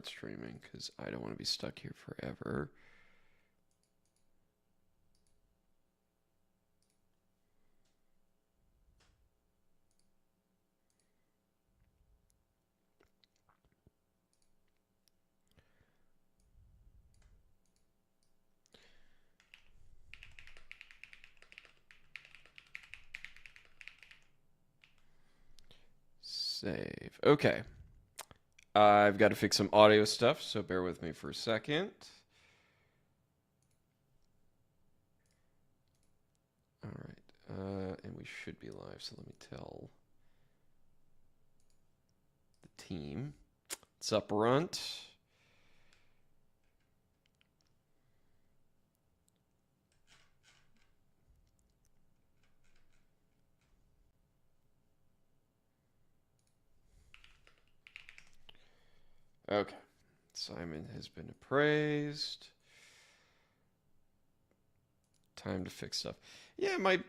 streaming because I don't want to be stuck here forever. Save. Okay. I've got to fix some audio stuff, so bear with me for a second. All right. And we should be live, so let me tell the team. What's up, Runt? Okay. Simon has been appraised. Time to fix stuff. Yeah, my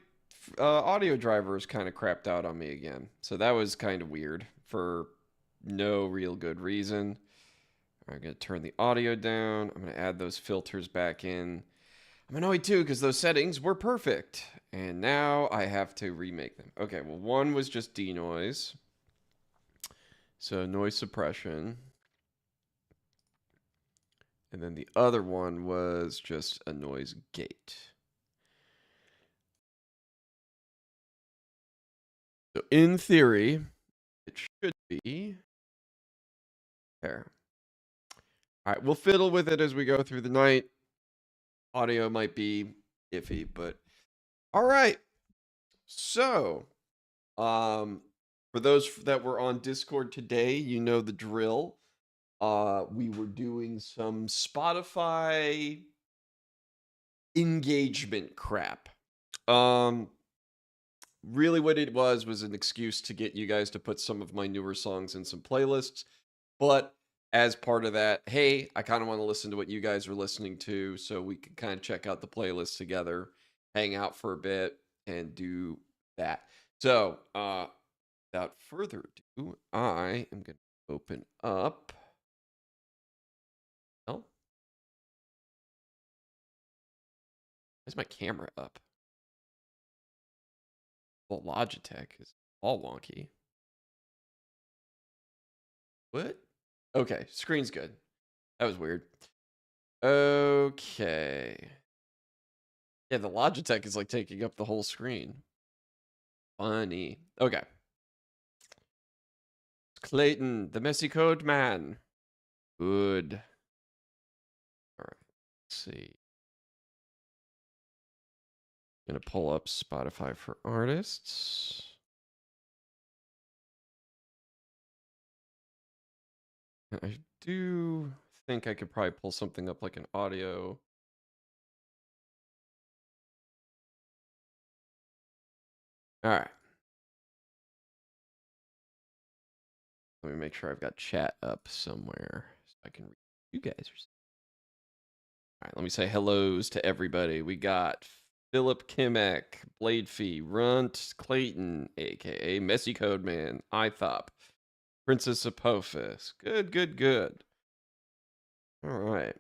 audio driver is kind of crapped out on me again. So that was kind of weird for no real good reason. I'm going to turn the audio down. I'm going to add those filters back in. I'm annoyed too because those settings were perfect. And now I have to remake them. Okay, well, one was just denoise. So noise suppression. And then the other one was just a noise gate. So in theory, it should be there. All right, we'll fiddle with it as we go through the night. Audio might be iffy, but all right. So, for those that were on Discord today, you know the drill. We were doing some Spotify engagement crap. Really what it was an excuse to get you guys to put some of my newer songs in some playlists. But as part of that, hey, I kind of want to listen to what you guys are listening to so we can kind of check out the playlist together, hang out for a bit, and do that. So, without further ado, I am going to open up. Oh, where's my camera up? Well, Logitech is all wonky. What? Okay, screen's good. That was weird. Okay. Yeah, the Logitech is like taking up the whole screen. Funny. Okay. Clayton, the messy code man. Good. All right. Let's see. Gonna pull up Spotify for artists. And I do think I could probably pull something up like an audio. All right. Let me make sure I've got chat up somewhere so I can read you guys. All right, let me say hellos to everybody. We got Philip Kimek, Bladefee, Runt, Clayton, aka Messy Code Man, Ithop, Princess Apophis. Good, good, good. All right.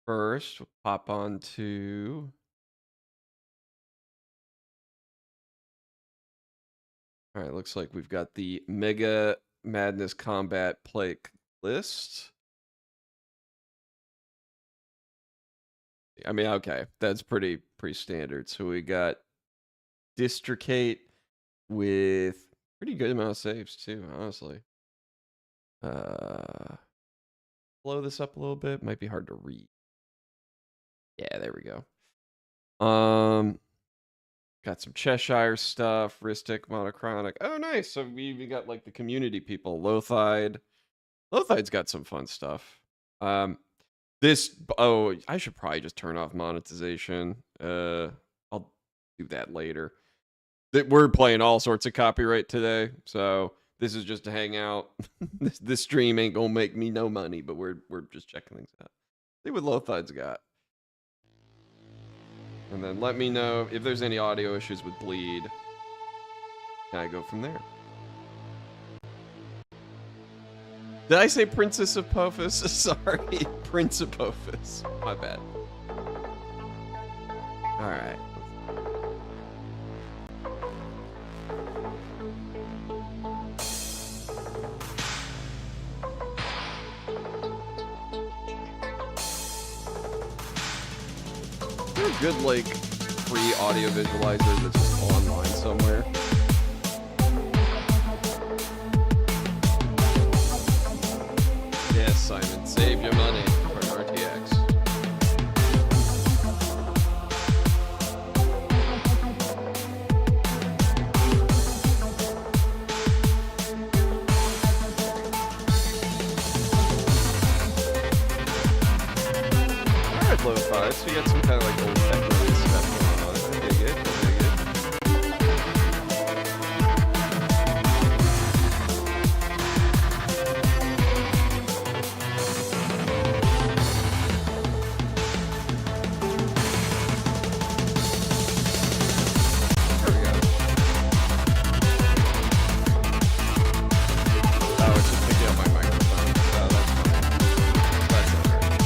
First, we'll pop on to. All right, looks like we've got the Mega Madness Combat playlist. I mean, okay, that's pretty standard. So we got Districate with pretty good amount of saves too, honestly. Blow this up a little bit. Might be hard to read. Yeah, there we go. Got some Cheshire stuff, Ristic, Monochronic. Oh, nice. So we even got like the community people. Lothide. Lothide's got some fun stuff. I should probably just turn off monetization. I'll do that later. We're playing all sorts of copyright today, so this is just to hang out. this stream ain't gonna make me no money, but we're just checking things out. See what Lothide's got. And then let me know if there's any audio issues with Bleed. Can I go from there? Did I say Princess of Pophis? Sorry, Prince of Pophis. My bad. All right. Is there a good, like, free audio visualizer that's just online somewhere? Yes, Simon, save your money for an RTX. Alright, lo-fi, so you got some kind of like old techno stuff going on. I dig it, I dig it. There we go. Oh, it's just picking up my microphone. Oh, that's fine. That's alright.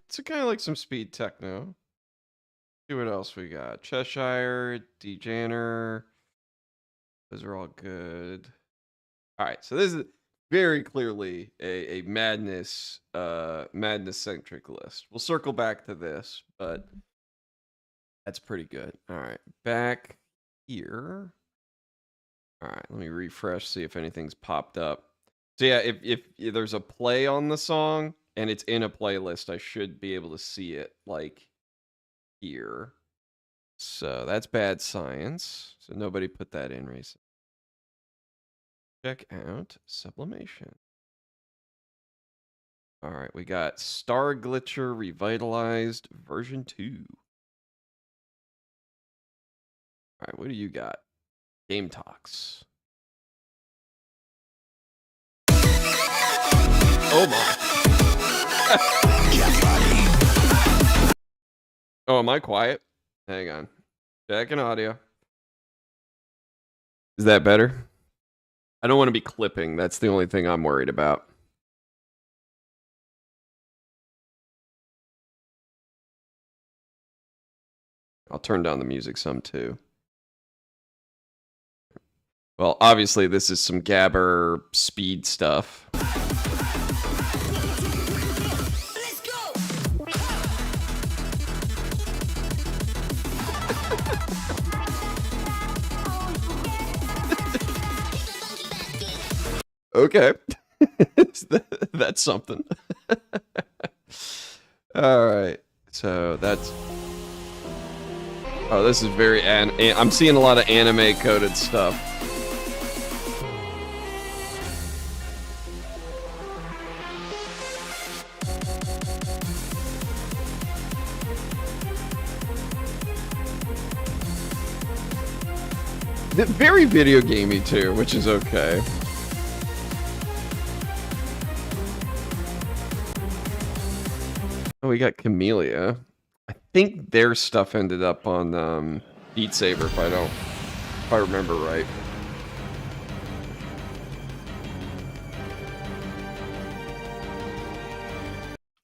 So kind of like some speed techno. See what else we got. Cheshire, Dejaner. Those are all good. All right, so this is very clearly a madness centric list. We'll circle back to this, but that's pretty good. All right, back here. All right, let me refresh, see if anything's popped up. So yeah, if there's a play on the song and it's in a playlist, I should be able to see it like here. So that's Bad Science. So nobody put that in recently. Check out Sublimation. All right, we got Star Glitcher Revitalized version 2. All right, what do you got? Game Talks. Oh my. Oh, am I quiet? Hang on. Checking audio. Is that better? I don't want to be clipping. That's the only thing I'm worried about. I'll turn down the music some too. Well, obviously this is some Gabber speed stuff. Let's go. Okay. That's something. All right. So that's... Oh, this is very... I'm seeing a lot of anime-coded stuff. Very video gamey too, which is okay. Oh, we got Camellia. I think their stuff ended up on Beat Saber, if I remember right.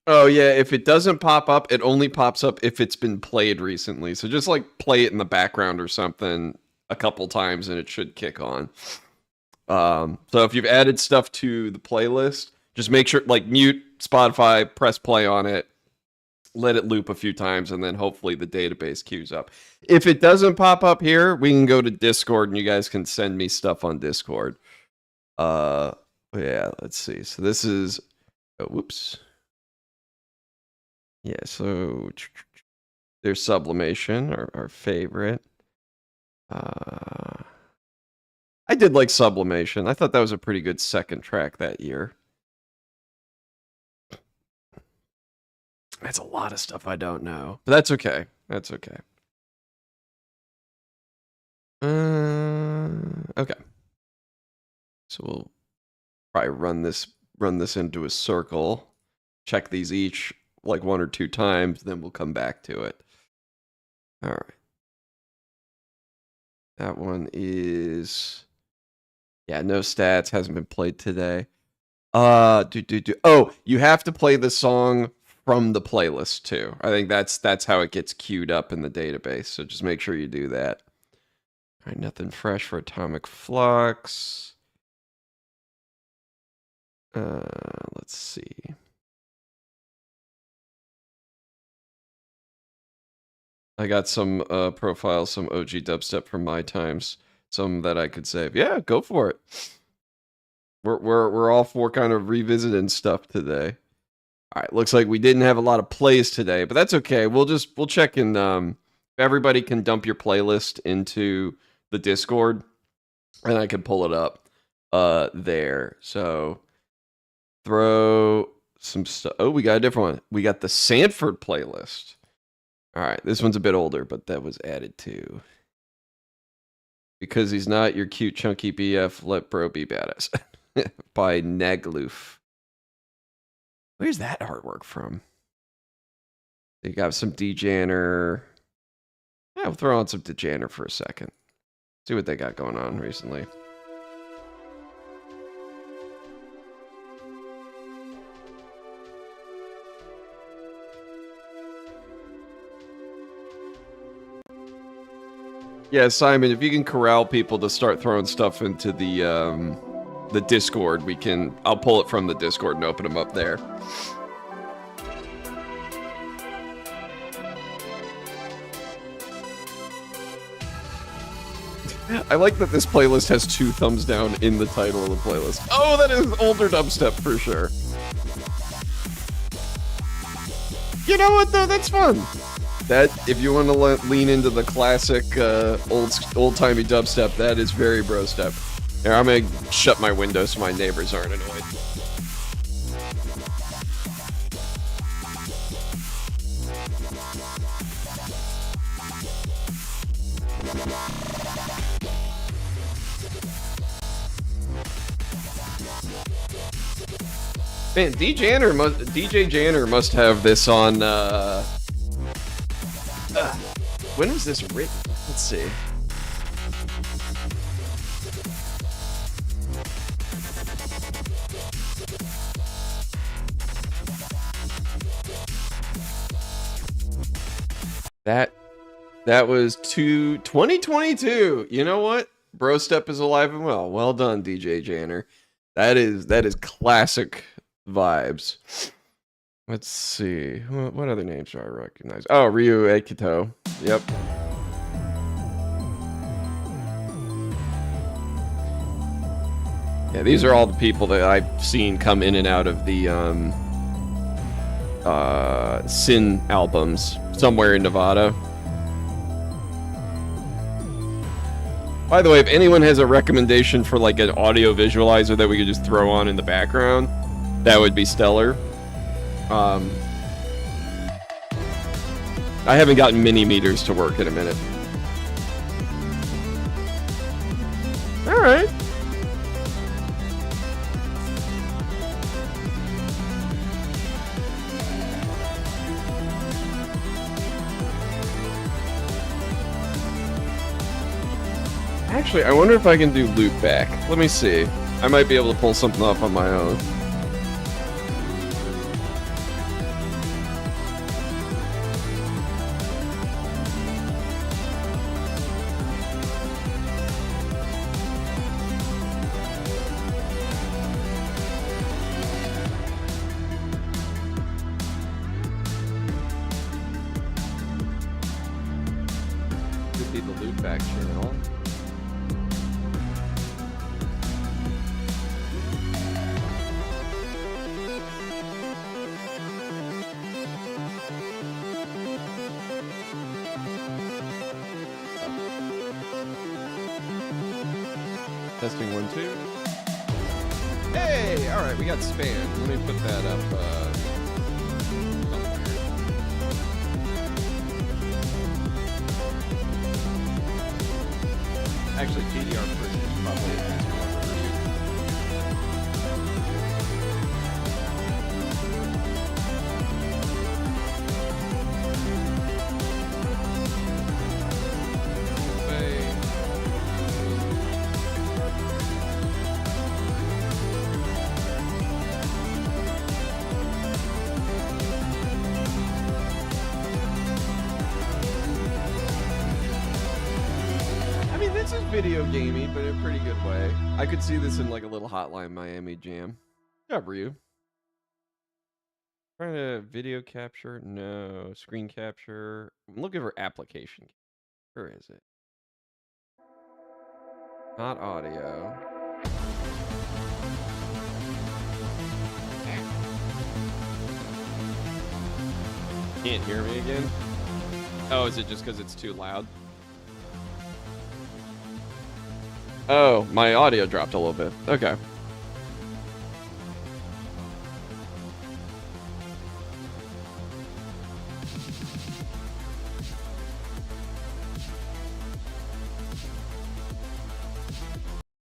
Oh yeah, if it doesn't pop up, it only pops up if it's been played recently. So just like play it in the background or something a couple times and it should kick on. So if you've added stuff to the playlist, just make sure, like, mute Spotify, press play on it, let it loop a few times, and then hopefully the database queues up. If it doesn't pop up here, we can go to Discord and you guys can send me stuff on Discord. Yeah, let's see. So this is, oh, whoops. Yeah, so there's Sublimation, our favorite. I did like Sublimation. I thought that was a pretty good second track that year. That's a lot of stuff I don't know, but that's okay. That's okay. Okay. So we'll probably run this into a circle. Check these each like 1 or 2 times, then we'll come back to it. All right. That one is Yeah, no stats, hasn't been played today. Oh, you have to play the song from the playlist too. I think that's how it gets queued up in the database. So just make sure you do that. All right, nothing fresh for Atomic Flux. Let's see. I got some profiles, some OG dubstep from my times, some that I could save. Yeah, go for it. We're all for kind of revisiting stuff today. All right, looks like we didn't have a lot of plays today, but that's okay. We'll check in. Everybody can dump your playlist into the Discord, and I can pull it up there. So throw some stuff. Oh, we got a different one. We got the Sanford playlist. All right, this one's a bit older, but that was added too. Because he's not your cute chunky BF, let bro be badass. By Nagloof. Where's that artwork from? They got some DJanner. Yeah, we'll throw on some DJanner for a second. See what they got going on recently. Yeah, Simon, if you can corral people to start throwing stuff into the Discord, I'll pull it from the Discord and open them up there. I like that this playlist has 2 thumbs down in the title of the playlist. Oh, that is older dubstep for sure. You know what though? That's fun. That, if you want to lean into the classic old-timey dubstep, that is very bro step. Here, I'm gonna shut my window so my neighbors aren't annoyed. Man, DJ Janner must have this on, when was this written? Let's see. That was 2022. You know what? Bro Step is alive and well. Well done, DJ Janner. That is classic vibes. Let's see. What other names do I recognize? Oh, Ryu Ekito. Yep. Yeah, these are all the people that I've seen come in and out of the Sin albums somewhere in Nevada. By the way, if anyone has a recommendation for like an audio visualizer that we could just throw on in the background, that would be stellar. I haven't gotten mini meters to work in a minute. All right. Actually, I wonder if I can do loop back. Let me see. I might be able to pull something off on my own. Could be the loop back channel. Testing 1, 2. Hey, all right, we got span. Let me put that up. Somewhere. Actually, PDR first is probably a nice one for you. video gamey, but in a pretty good way. I could see this in like a little Hotline Miami jam. Good job, Ryu. Trying to video capture? No. Screen capture. I'm looking for application. Where is it? Not audio. Can't hear me again? Oh, is it just because it's too loud? Oh, my audio dropped a little bit. Okay.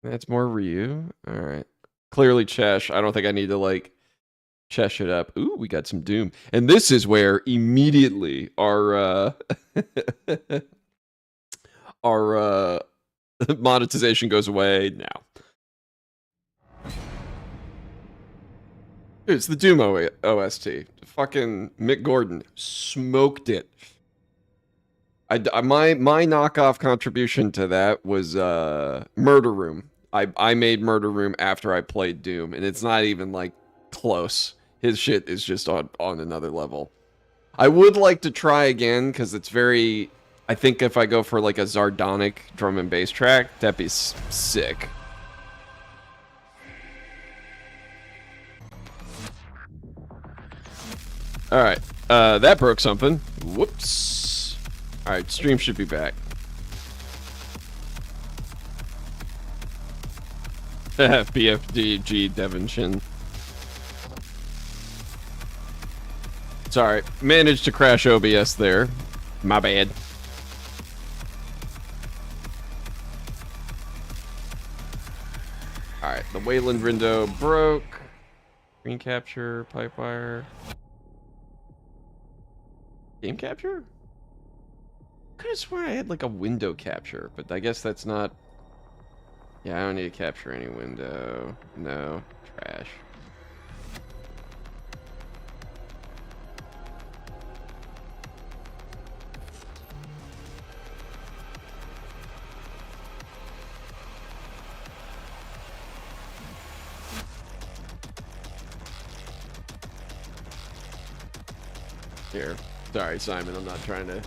That's more Ryu. All right. Clearly Chesh. I don't think I need to like Chesh it up. Ooh, we got some Doom. And this is where immediately our our monetization goes away now. Dude, it's the Doom OST. Fucking Mick Gordon smoked it. My knockoff contribution to that was Murder Room. I made Murder Room after I played Doom, and it's not even like close. His shit is just on another level. I would like to try again because it's very. I think if I go for like a Zardonic drum and bass track, that'd be sick. All right, that broke something. Whoops. All right, stream should be back. BFDG Devonshin. Sorry, managed to crash OBS there. My bad. All right, the Wayland window broke. Screen capture, pipe wire. Game capture? Could have sworn I had like a window capture, but I guess that's not. Yeah, I don't need to capture any window. No, trash. Here. Sorry, Simon, I'm not trying to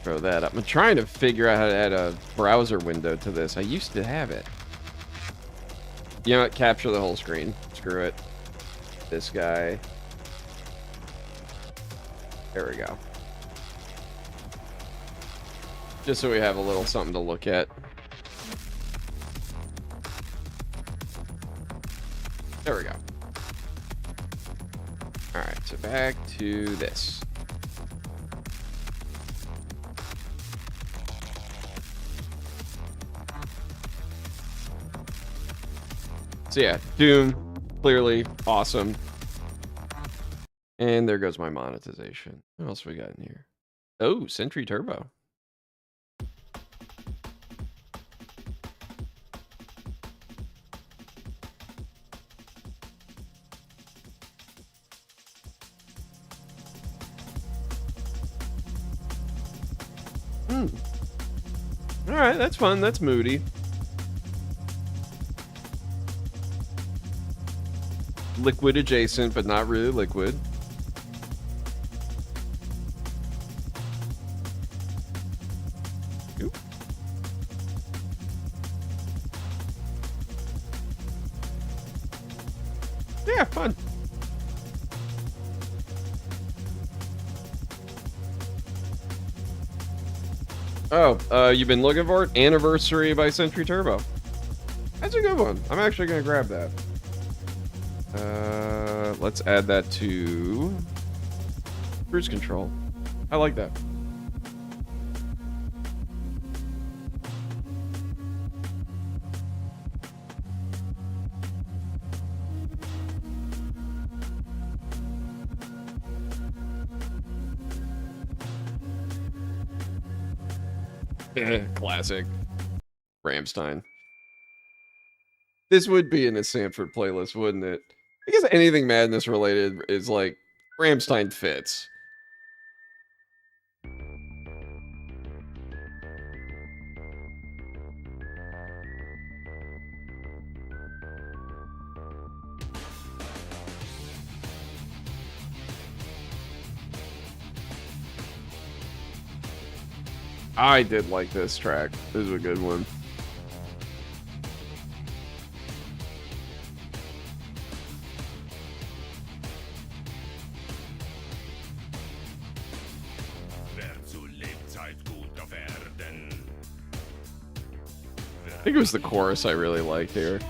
throw that up. I'm trying to figure out how to add a browser window to this. I used to have it. You know what? Capture the whole screen. Screw it. This guy. There we go. Just so we have a little something to look at. There we go. Alright, so back to this. So yeah, Doom, clearly awesome. And there goes my monetization. What else we got in here? Oh, Sentry Turbo. Alright, that's fun. That's moody. Liquid adjacent, but not really liquid. Oop. Yeah, fun. Oh, you've been looking for it? Anniversary by Sentry Turbo. That's a good one. I'm actually gonna grab that. Let's add that to cruise control. I like that. Classic. Ramstein. This would be in a Sanford playlist, wouldn't it? I guess anything Madness related is like Ramstein fits. I did like this track. This is a good one. I think it was the chorus I really liked here.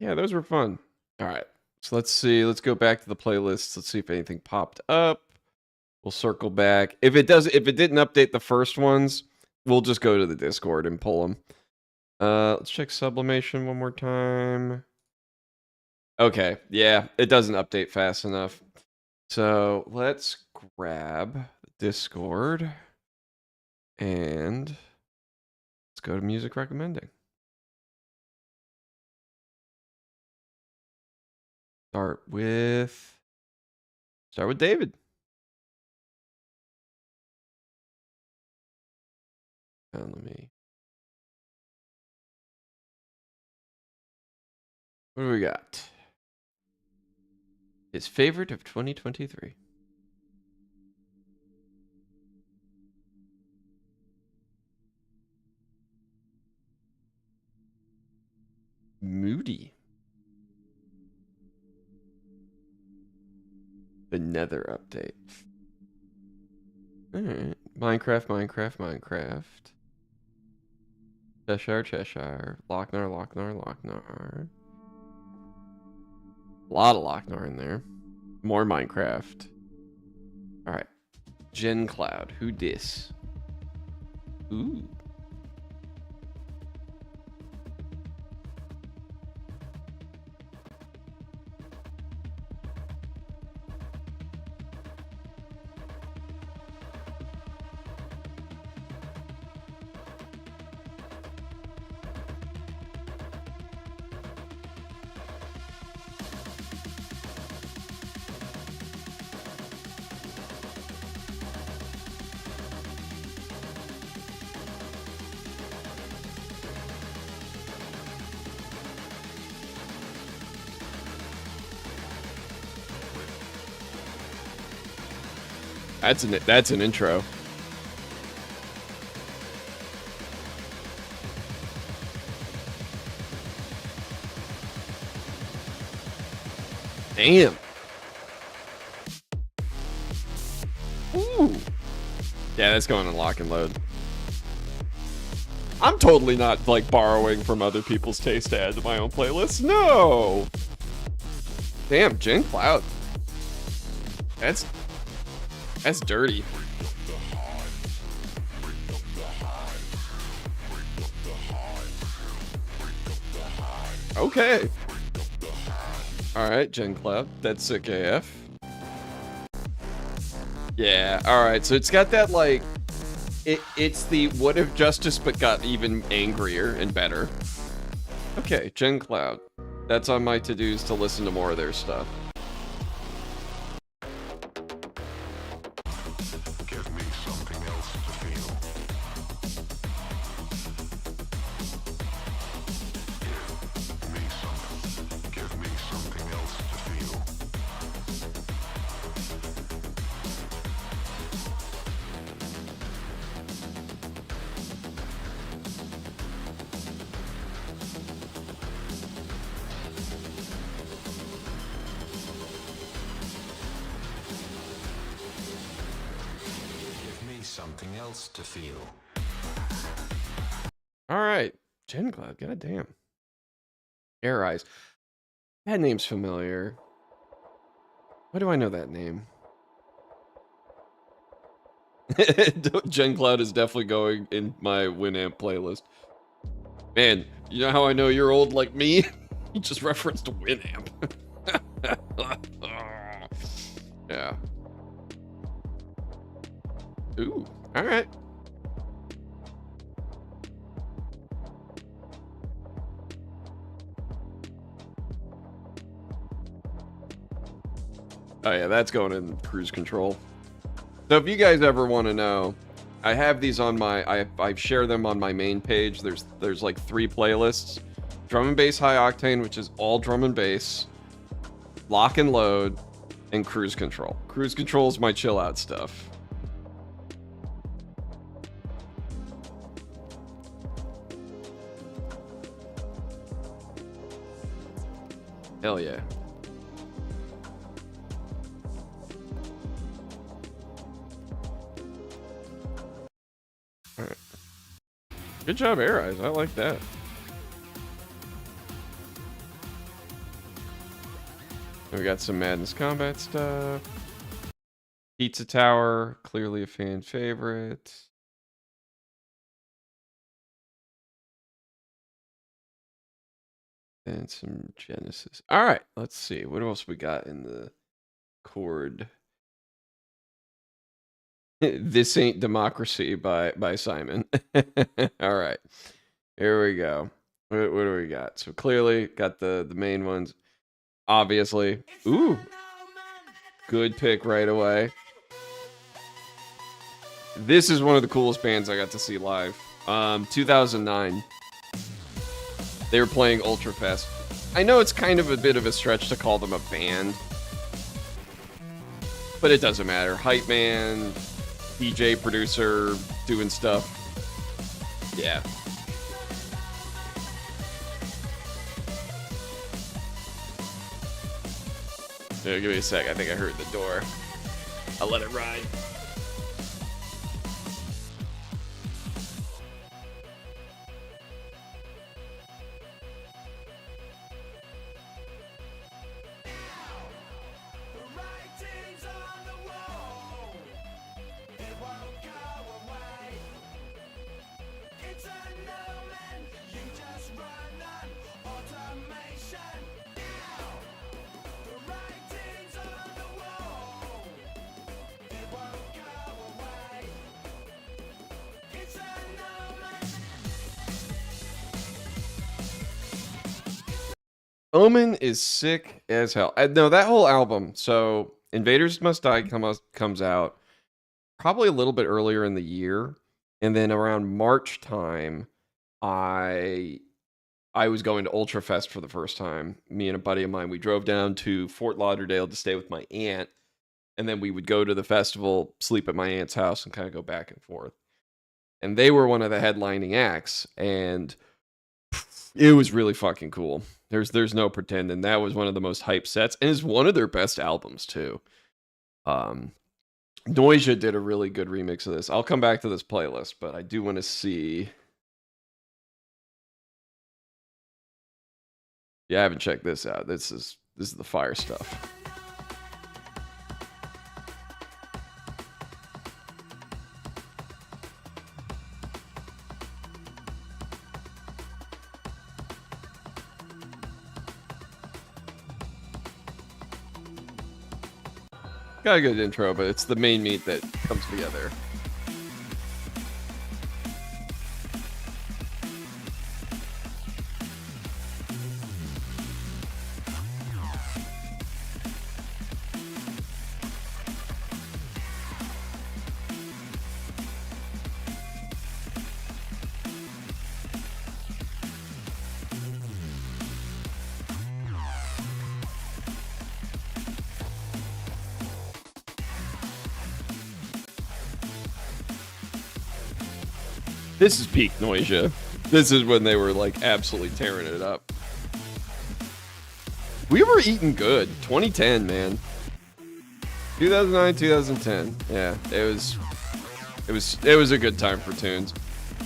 Yeah, those were fun. All right. So let's see. Let's go back to the playlist. Let's see if anything popped up. We'll circle back. If it didn't update the first ones, we'll just go to the Discord and pull them. Let's check Sublimation one more time. Okay, yeah, it doesn't update fast enough. So let's grab the Discord and let's go to music recommending. Start with David. And let me. What do we got? His favorite of 2023. Moody. The Nether update. Alright. Minecraft. Cheshire. Locknar. A lot of Locknar in there. More Minecraft. Alright. Gen Cloud. Who dis? Ooh. That's an intro. Damn. Ooh. Yeah, that's going to lock and load. I'm totally not like borrowing from other people's taste to add to my own playlist. No. Damn, Gen Cloud. That's dirty. Okay. Alright, Gen Cloud. That's sick AF. Yeah, alright. So it's got that like it's the what if justice but got even angrier and better. Okay, Gen Cloud. That's on my to-dos to listen to more of their stuff. Something else to feel. All right, Gen Cloud. Goddamn. Air Eyes. That name's familiar. Why do I know that name? Gen Cloud is definitely going in my Winamp playlist. Man, you know how I know you're old like me? You just referenced Winamp. Yeah. Ooh, all right. Oh yeah, that's going in cruise control. So if you guys ever want to know, I have these on my I share them on my main page. There's like 3 playlists. Drum and bass high octane, which is all drum and bass, lock and load, and cruise control. Cruise control is my chill out stuff. Hell yeah. All right. Good job, Air Eyes. I like that. We got some Madness Combat stuff. Pizza Tower, clearly a fan favorite. And some Genesis. All right, let's see. What else we got in the chord? This Ain't Democracy by Simon. All right, here we go. What do we got? So clearly got the main ones. Obviously. Ooh. Good pick right away. This is one of the coolest bands I got to see live. 2009. They were playing Ultrafest. I know it's kind of a bit of a stretch to call them a band, but it doesn't matter. Hype man, DJ, producer, doing stuff. Yeah. Yeah, give me a sec. I think I heard the door. I'll let it ride. Omen is sick as hell. No, that whole album. So Invaders Must Die comes out probably a little bit earlier in the year, and then around March time, I was going to Ultrafest for the first time. Me and a buddy of mine, we drove down to Fort Lauderdale to stay with my aunt, and then we would go to the festival, sleep at my aunt's house, and kind of go back and forth. And they were one of the headlining acts, and it was really fucking cool. There's no pretending. That was one of the most hype sets, and it's one of their best albums too. Noisia did a really good remix of this. I'll come back to this playlist, but I do want to see. Yeah, I haven't checked this out. This is the fire stuff. Got a good intro, but it's the main meat that comes together. This is peak Noisia. This is when they were like absolutely tearing it up. We were eating good. 2010, man. 2009, 2010. Yeah, it was a good time for tunes.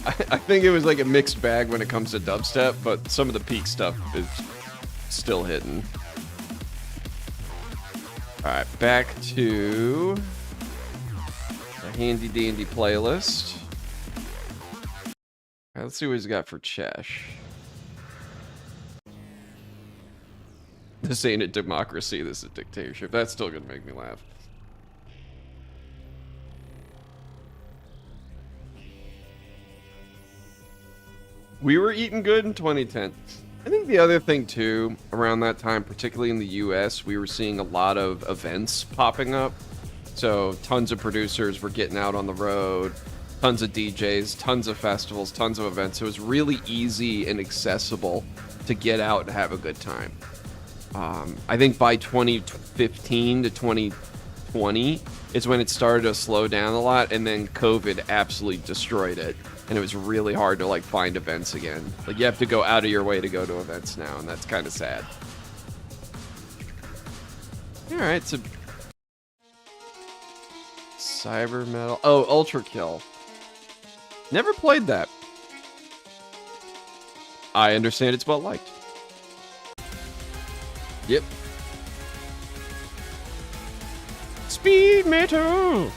I think it was like a mixed bag when it comes to dubstep, but some of the peak stuff is still hitting. All right, back to the handy dandy playlist. All right, let's see what he's got for Chesh. This ain't a democracy, this is a dictatorship. That's still gonna make me laugh. We were eating good in 2010. I think the other thing too, around that time, particularly in the US, we were seeing a lot of events popping up. So tons of producers were getting out on the road, tons of DJs, tons of festivals, tons of events. It was really easy and accessible to get out and have a good time. I think by 2015 to 2020 is when it started to slow down a lot, and then COVID absolutely destroyed it. And it was really hard to like find events again. Like you have to go out of your way to go to events now, and that's kind of sad. All right, so Cyber Metal. Oh, Ultra Kill. Never played that. I understand it's well liked. Yep. Speed metal.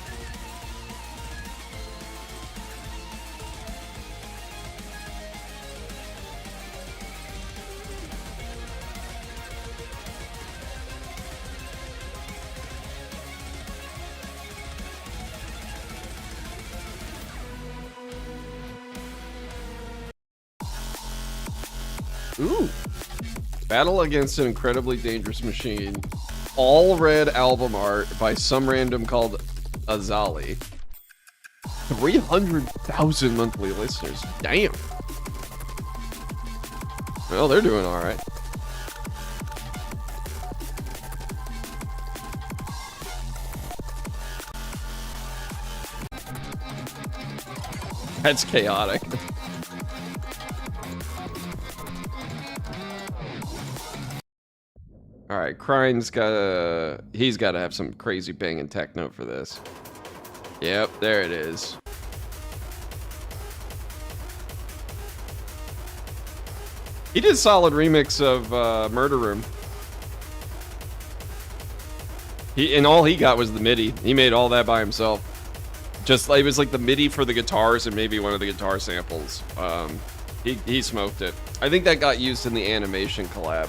Ooh. Battle against an incredibly dangerous machine. All red album art by some random called Azali. 300,000 monthly listeners. Damn. Well, they're doing all right. That's chaotic. All right, Krine's he's gotta have some crazy banging techno for this. Yep, there it is. He did a solid remix of Murder Room. And all he got was the MIDI. He made all that by himself. Just like it was like the MIDI for the guitars and maybe one of the guitar samples. He smoked it. I think that got used in the animation collab.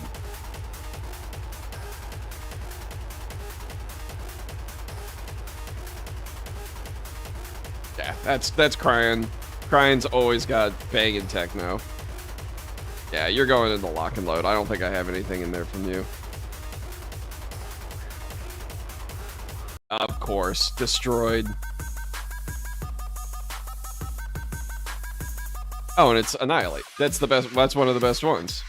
Yeah, that's Cryan. Cryan's always got banging techno. Yeah, you're going into lock and load. I don't think I have anything in there from you. Of course, destroyed. Oh, and it's Annihilate. That's the best. That's one of the best ones.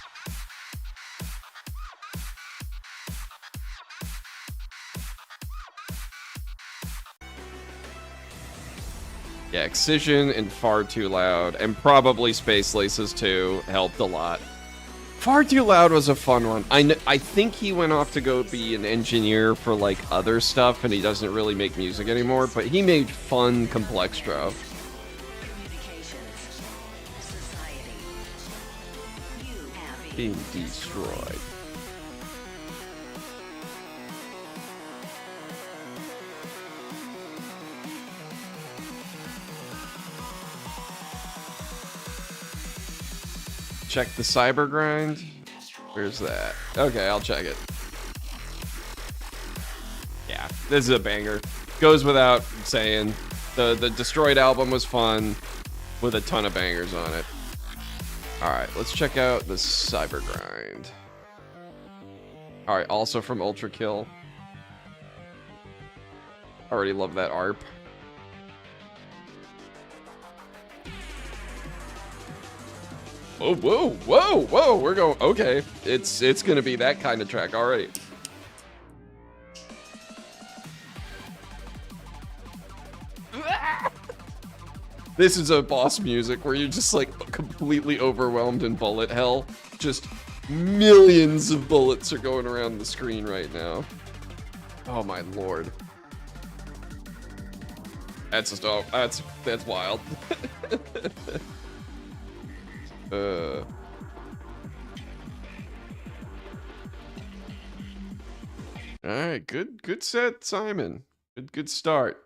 Yeah, Excision and Far Too Loud, and probably Space Laces too, helped a lot. Far Too Loud was a fun one. I think he went off to go be an engineer for like other stuff, and he doesn't really make music anymore, but he made fun Complextro. Being destroyed. Check the cyber grind. Where's that? Okay, I'll check it. Yeah, this is a banger. Goes without saying. The Destroyed album was fun with a ton of bangers on it. Alright, let's check out the cyber grind. Alright, also from Ultra Kill. Already love that ARP. Oh, whoa, whoa, whoa, we're going, okay. It's gonna be that kind of track already. This is a boss music where you're just like completely overwhelmed in bullet hell. Just millions of bullets are going around the screen right now. Oh my lord. That's just, oh, that's wild. Alright, good set, Simon. Good start.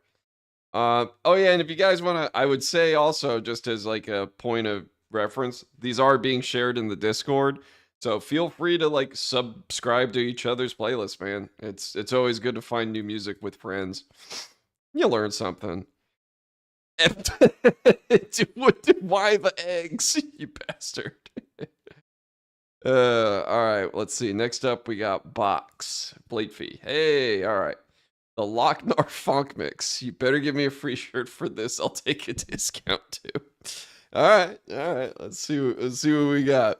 Oh yeah, and if you guys want to, I would say also, just as like a point of reference, these are being shared in the Discord, so feel free to like subscribe to each other's playlists, man. It's always good to find new music with friends. You learn something. Why the eggs, you bastard? All right, let's see. Next up, we got Box Blatefee. Hey, all right. The Locknar Funk Mix. You better give me a free shirt for this. I'll take a discount too. All right, all right. Let's see what we got.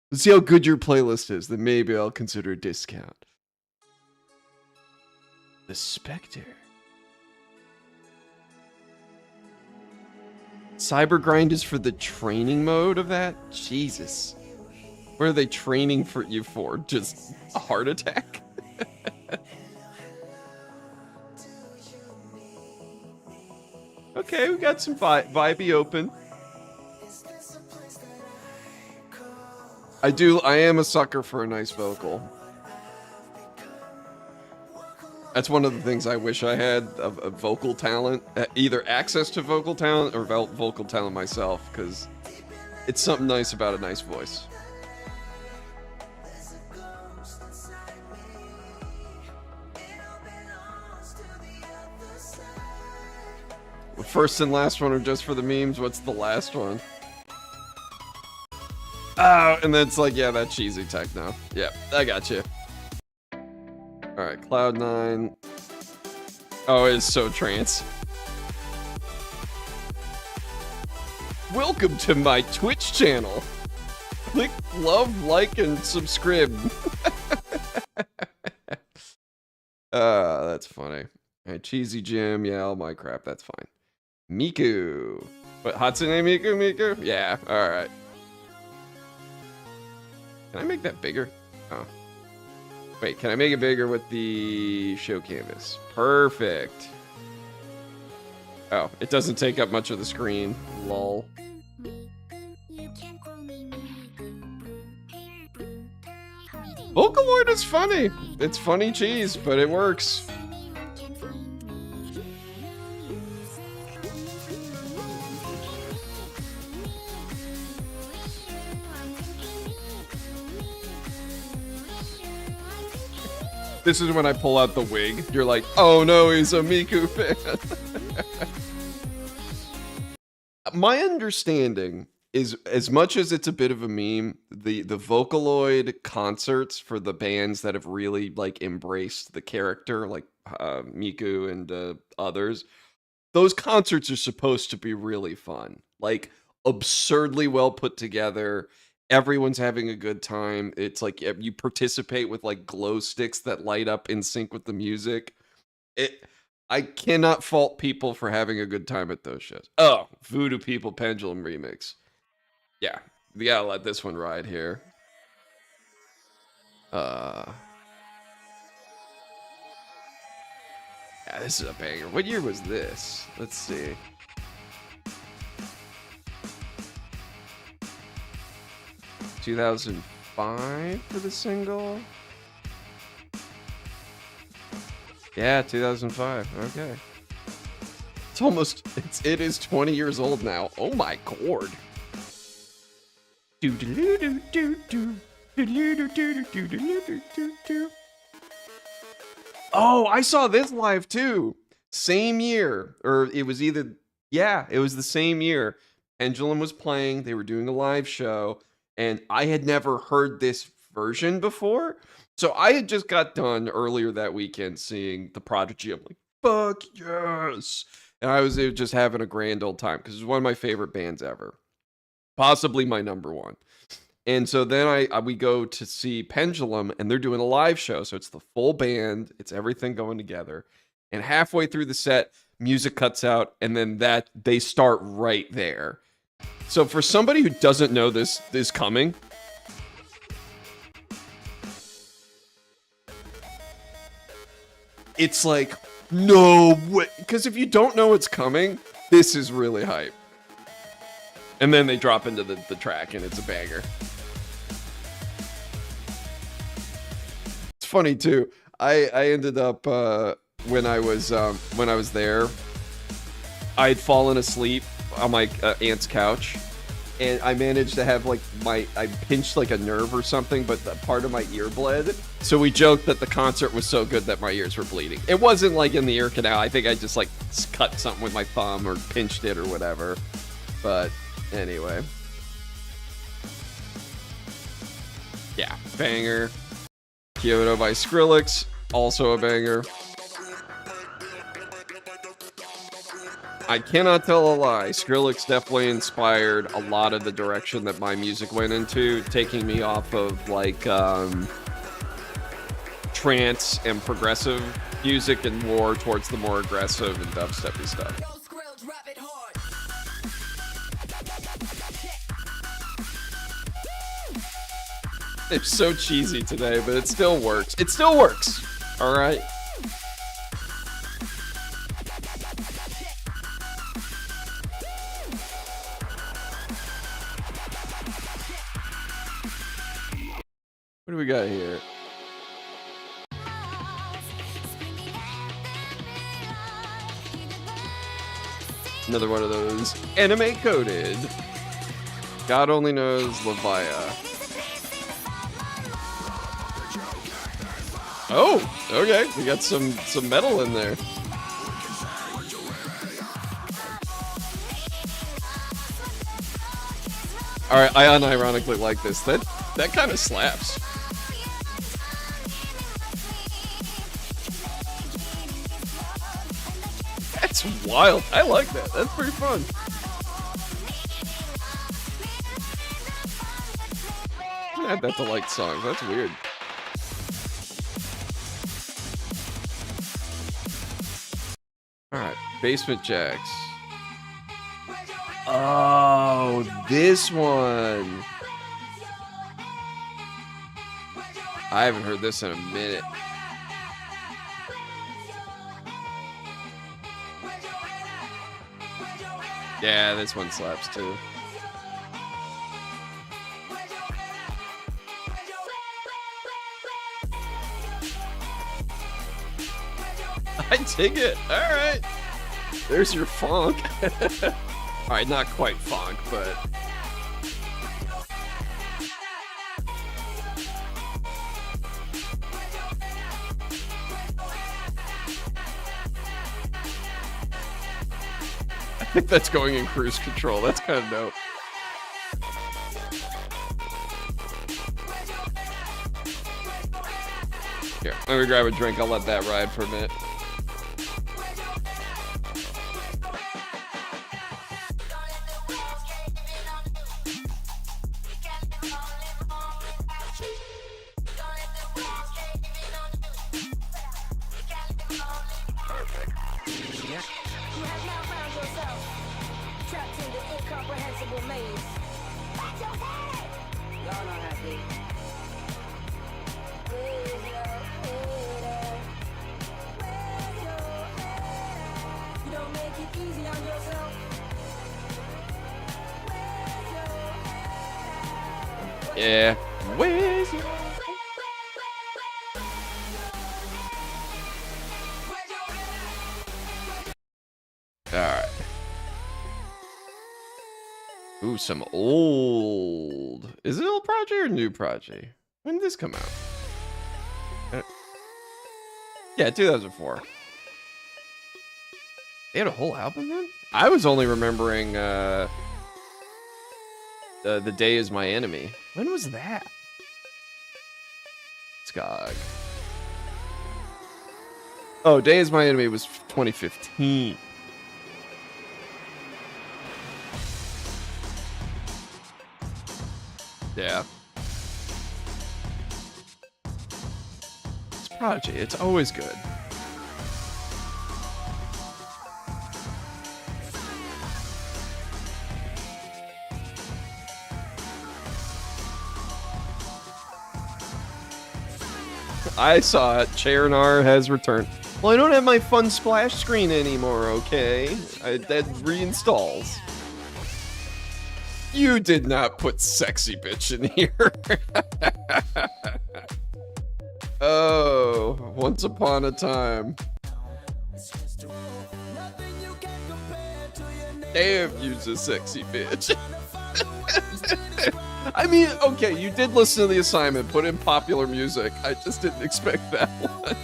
Let's see how good your playlist is. Then maybe I'll consider a discount. The Spectre. Cybergrind is for the training mode of that? Jesus. What are they training for you for? Just a heart attack? Okay, we got some vibey open. I am a sucker for a nice vocal. That's one of the things I wish I had of vocal talent. Either access to vocal talent or vocal talent myself, because it's something nice about a nice voice. The first and last one are just for the memes. What's the last one? Oh, and then it's like, yeah, that cheesy techno. Yeah, I got you. All right, Cloud9. Oh, it is so trance. Welcome to my Twitch channel. Click love, like, and subscribe. That's funny. All right, Cheesy Jim. Yeah, all my crap. That's fine. Miku. What, Hatsune Miku? Yeah, all right. Can I make that bigger? Oh. Wait, can I make it bigger with the show canvas? Perfect. Oh, it doesn't take up much of the screen. Lol. Vocaloid is funny. It's funny cheese, but it works. This is when I pull out the wig. You're like, oh no, he's a Miku fan. My understanding is, as much as it's a bit of a meme, the Vocaloid concerts for the bands that have really like embraced the character, like Miku and others, those concerts are supposed to be really fun. Like absurdly well put together. Everyone's having a good time. It's like you participate with like glow sticks that light up in sync with the music. I cannot fault people for having a good time at those shows. Oh, Voodoo People Pendulum remix. Yeah, we gotta let this one ride here. Yeah, this is a banger. What year was this? Let's see. $2005 for the single. Yeah, 2005. Okay. It is 20 years old now. Oh my god. Oh, I saw this live too. Same year. Or it was either, yeah, it was the same year. Pendulum was playing. They were doing a live show. And I had never heard this version before. So I had just got done earlier that weekend seeing The Prodigy. I'm like, fuck yes. And I was just having a grand old time because it's one of my favorite bands ever. Possibly my number one. And so then we go to see Pendulum and they're doing a live show. So it's the full band. It's everything going together. And halfway through the set, music cuts out. And then they start right there. So for somebody who doesn't know this is coming, it's like, no way. Because if you don't know what's coming, this is really hype. And then they drop into the track and it's a banger. It's funny too. I ended up when I was there, I had fallen asleep on my aunt's couch, and I managed to have like I pinched like a nerve or something, but the part of my ear bled. So we joked that the concert was so good that my ears were bleeding. It wasn't like in the ear canal. I think I just like cut something with my thumb or pinched it or whatever. But anyway. Yeah, banger. Kyoto by Skrillex, also a banger. I cannot tell a lie. Skrillex definitely inspired a lot of the direction that my music went into, taking me off of like trance and progressive music and more towards the more aggressive and dubsteppy stuff. It's so cheesy today, but it still works. It still works. All right. What do we got here? Another one of those anime coded. God only knows Levia. Oh, okay. We got some metal in there. All right, I unironically like this. That kind of slaps. That's wild. I like that. That's pretty fun. Add that to like songs. That's weird. All right, Basement Jacks. Oh, this one. I haven't heard this in a minute. Yeah, this one slaps too. I dig it. All right. There's your funk. All right, not quite funk, but... I think that's going in cruise control. That's kind of dope. Here, let me grab a drink. I'll let that ride for a minute. Yeah. Where's your... Alright. Ooh, some old... Is it old project or new project? When did this come out? Yeah, 2004. They had a whole album then? I was only remembering The Day Is My Enemy. When was that? Skog. Oh, Day Is My Enemy was 2015. Yeah. It's Prodigy. It's always good. I saw it. Chernar has returned. Well, I don't have my fun splash screen anymore, okay? That reinstalls. You did not put sexy bitch in here. Oh, once upon a time. Damn, you's a sexy bitch. I mean, okay, you did listen to the assignment, put in popular music. I just didn't expect that one.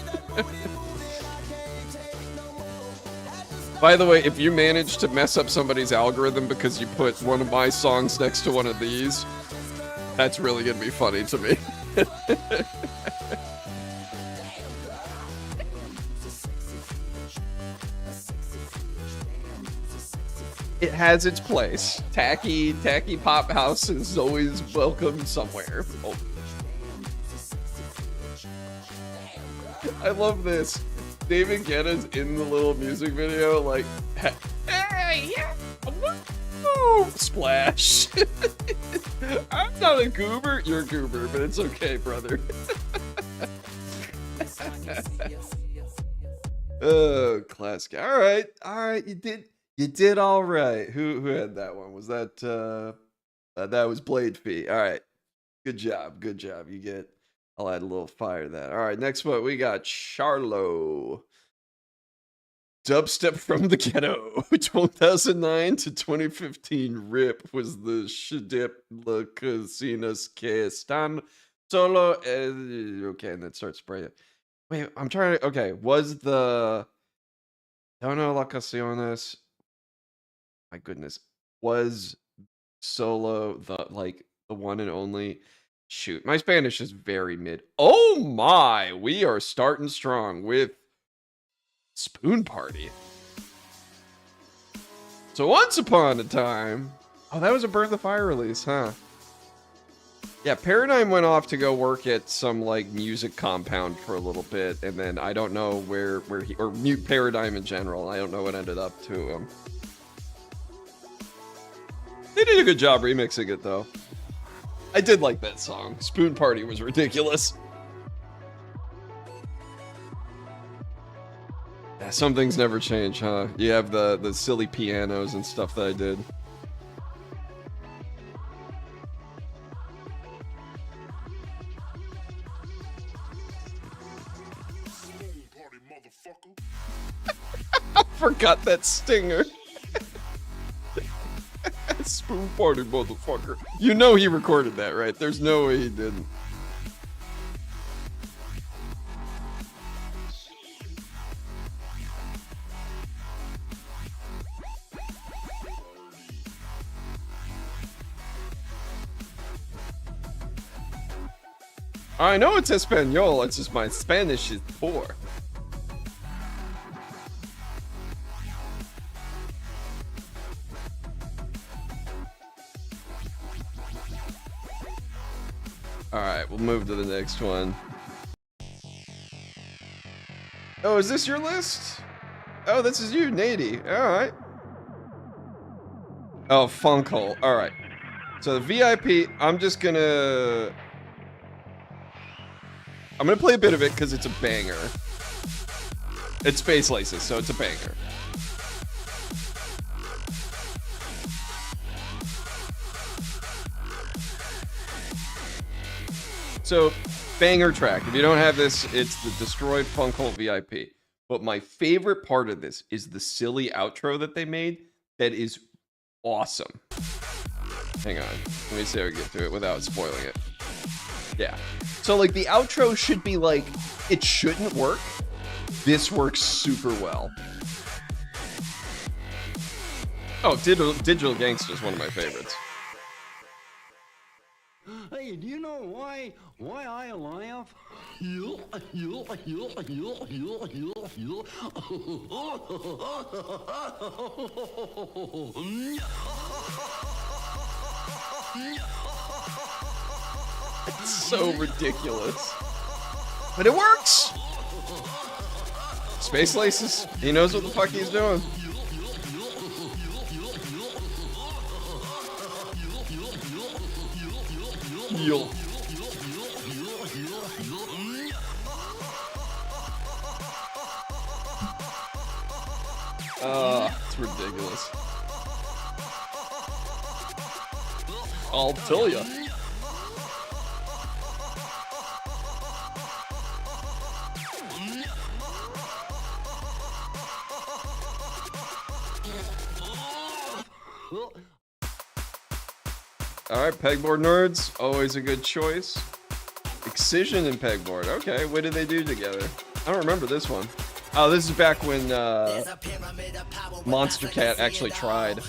By the way, if you manage to mess up somebody's algorithm because you put one of my songs next to one of these, that's really gonna be funny to me. It has its place. Tacky pop house is always welcome somewhere. Oh. I love this. David Guetta's in the little music video, like, hey, yeah, woo, splash. I'm not a goober. You're a goober, but it's okay, brother. Oh, classic. All right. You did all right. Who had that one? Was that that was Blade Fee? All right. Good job. You get. I'll add a little fire to that. All right. Next one we got Charlo. Dubstep from the Ghetto. 2009 to 2015. RIP was the Shadip La Casinas que están solo. Okay, and then start spraying. Wait, I'm trying to. Okay, was the. Don't know Locaciones. My goodness. Was solo the one and only? Shoot, my Spanish is very mid. Oh my, we are starting strong with Spoon Party. So once upon a time. Oh, that was a Burn the Fire release, huh? Yeah, Paradigm went off to go work at some like music compound for a little bit, and then I don't know where he, or Mute Paradigm in general. I don't know what ended up to him. They did a good job remixing it though. I did like that song. Spoon Party was ridiculous. Yeah, some things never change, huh? You have the silly pianos and stuff that I did. I forgot that stinger. Spoon Party, motherfucker. You know he recorded that, right? There's no way he didn't. I know it's Espanol, it's just my Spanish is poor. Alright, we'll move to the next one. Oh, is this your list? Oh, this is you, Nady. Alright. Oh, Funkhole. Alright. So the VIP, I'm gonna play a bit of it because it's a banger. It's Space Laces, so it's a banger. So, banger track. If you don't have this, it's the Destroyed Funkhole VIP. But my favorite part of this is the silly outro that they made that is awesome. Hang on. Let me see how we get to it without spoiling it. Yeah. So, like, the outro should be like, it shouldn't work. This works super well. Oh, Digital Gangsta is one of my favorites. Hey, do you know why I laugh? It's so ridiculous. But it works! Space Laces, he knows what the fuck he's doing. Yo. It's ridiculous. I'll tell ya. Alright, pegboard nerds, always a good choice. Excision and pegboard, okay, what did they do together? I don't remember this one. Oh, this is back when Monster Cat actually tried.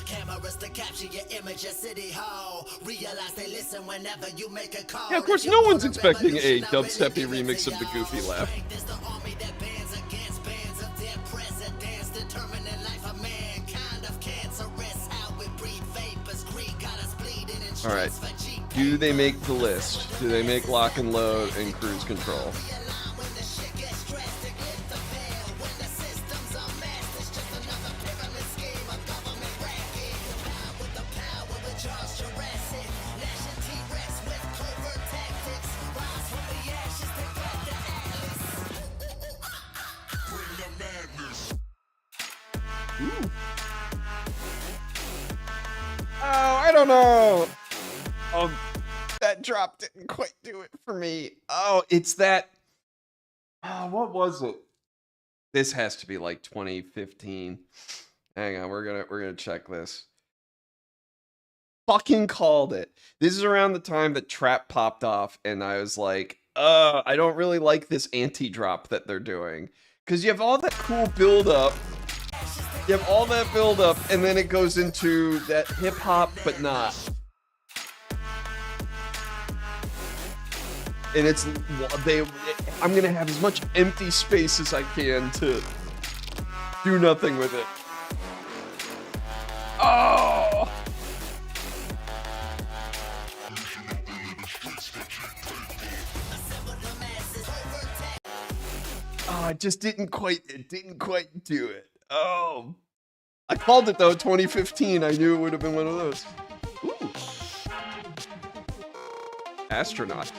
Yeah, of course, no one's expecting a dubsteppy remix of the Goofy laugh. All right. Do they make the list? Do they make Lock and Load and Cruise Control? Ooh. Oh, I don't know. Oh, that drop didn't quite do it for me. Oh, it's that. Oh, what was it? This has to be like 2015. Hang on, we're gonna check this. Fucking called it. This is around the time that Trap popped off, and I was like, I don't really like this anti-drop that they're doing. Because you have all that cool build-up. You have all that build-up, and then it goes into that hip-hop, but not. And I'm gonna have as much empty space as I can to do nothing with it. Oh! Oh, it didn't quite do it. Oh. I called it though, 2015. I knew it would have been one of those. Ooh. Astronaut.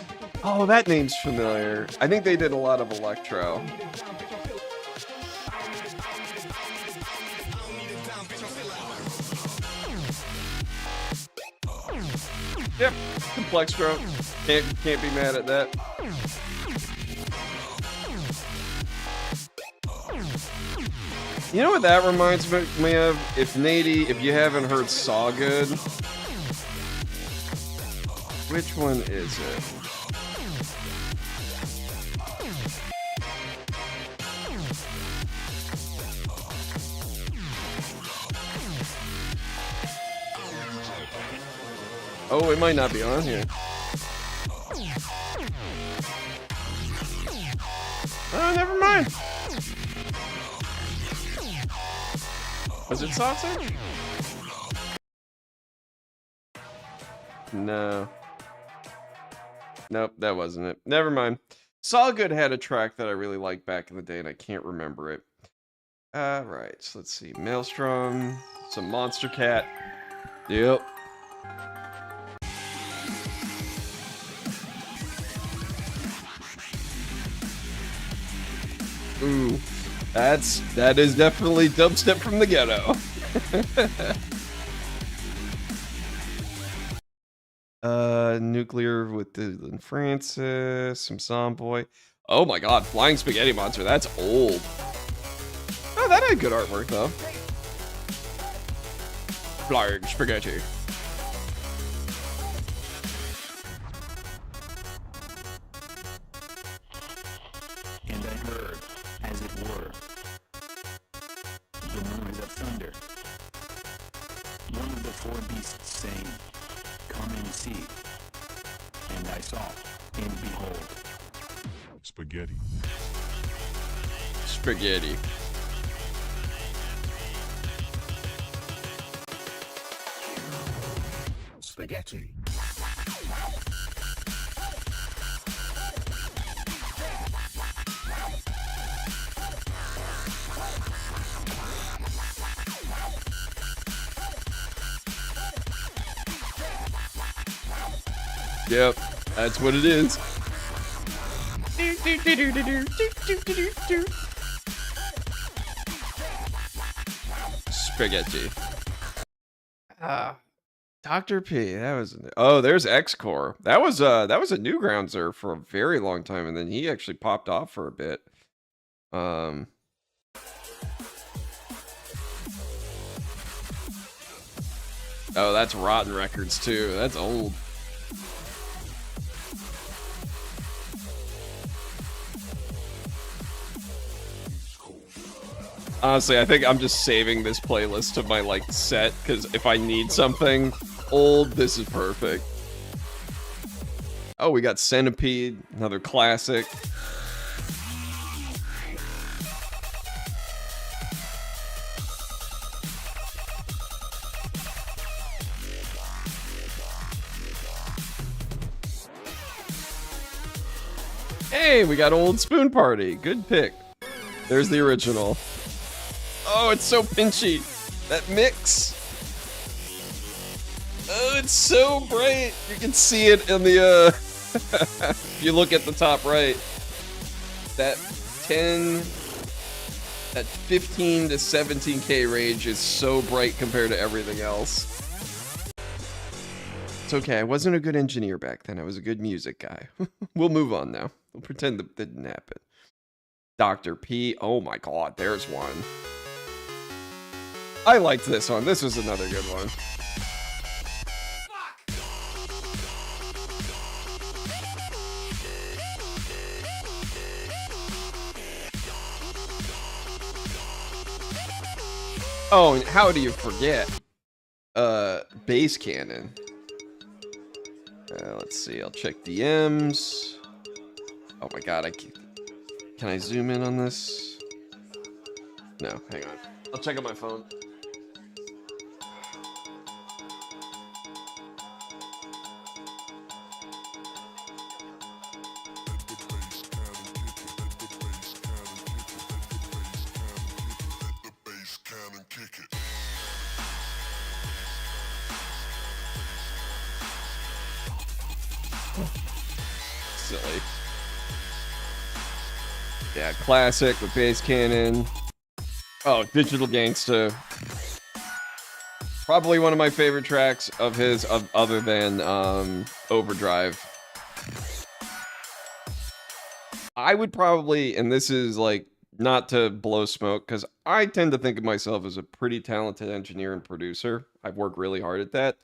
Oh, that name's familiar. I think they did a lot of electro. Yep, complex drum. Can't be mad at that. You know what that reminds me of? If you haven't heard Saw Good, which one is it? Oh, it might not be on here. Oh, never mind. Was it Saucer? No. Nope, that wasn't it. Never mind. Saw Good had a track that I really liked back in the day, and I can't remember it. Right, so let's see. Maelstrom, some Monster Cat. Yep. Ooh, that is definitely dubstep from the ghetto. Nuclear with Dylan Francis, some Zomboy. Oh my god, Flying Spaghetti Monster, that's old. Oh, that had good artwork though. Flying Spaghetti. And I heard, as it were, the noise of thunder. One of the four beasts saying, "Come and see." And I saw, and behold, spaghetti. Spaghetti. Spaghetti. Yep, that's what it is. Spaghetti. Dr. P. That was there's X-Core. That was a Newgroundser for a very long time, and then he actually popped off for a bit. Oh, that's Rotten Records too. That's old. Honestly, I think I'm just saving this playlist to my, like, set, because if I need something old, this is perfect. Oh, we got Centipede, another classic. Hey, we got Old Spoon Party. Good pick. There's the original. Oh, it's so pinchy. That mix. Oh, it's so bright. You can see it in the, if you look at the top right. That 15 to 17K range is so bright compared to everything else. It's okay. I wasn't a good engineer back then. I was a good music guy. We'll move on now. We'll pretend that didn't happen. Dr. P. Oh my god, there's one. I liked this one. This was another good one. Oh, and how do you forget? Bass Cannon. Let's see. I'll check DMs. Oh my god, can I zoom in on this? No, hang on. I'll check on my phone. Silly. Yeah, classic with Bass Cannon. Oh, Digital Gangsta. Probably one of my favorite tracks of his, other than Overdrive. I would probably, and this is like not to blow smoke, because I tend to think of myself as a pretty talented engineer and producer. I've worked really hard at that.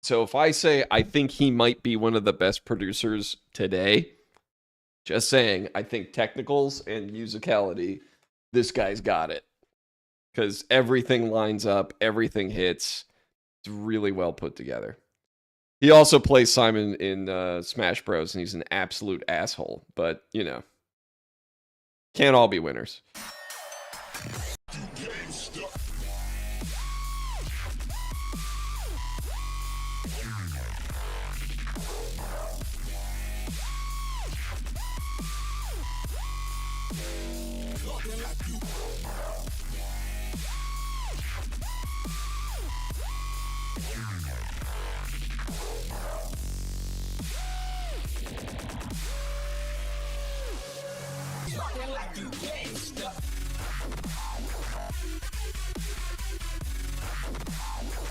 So if I say I think he might be one of the best producers today, just saying, I think technicals and musicality, this guy's got it. Because everything lines up, everything hits. It's really well put together. He also plays Simon in Smash Bros. And he's an absolute asshole. But, you know, can't all be winners.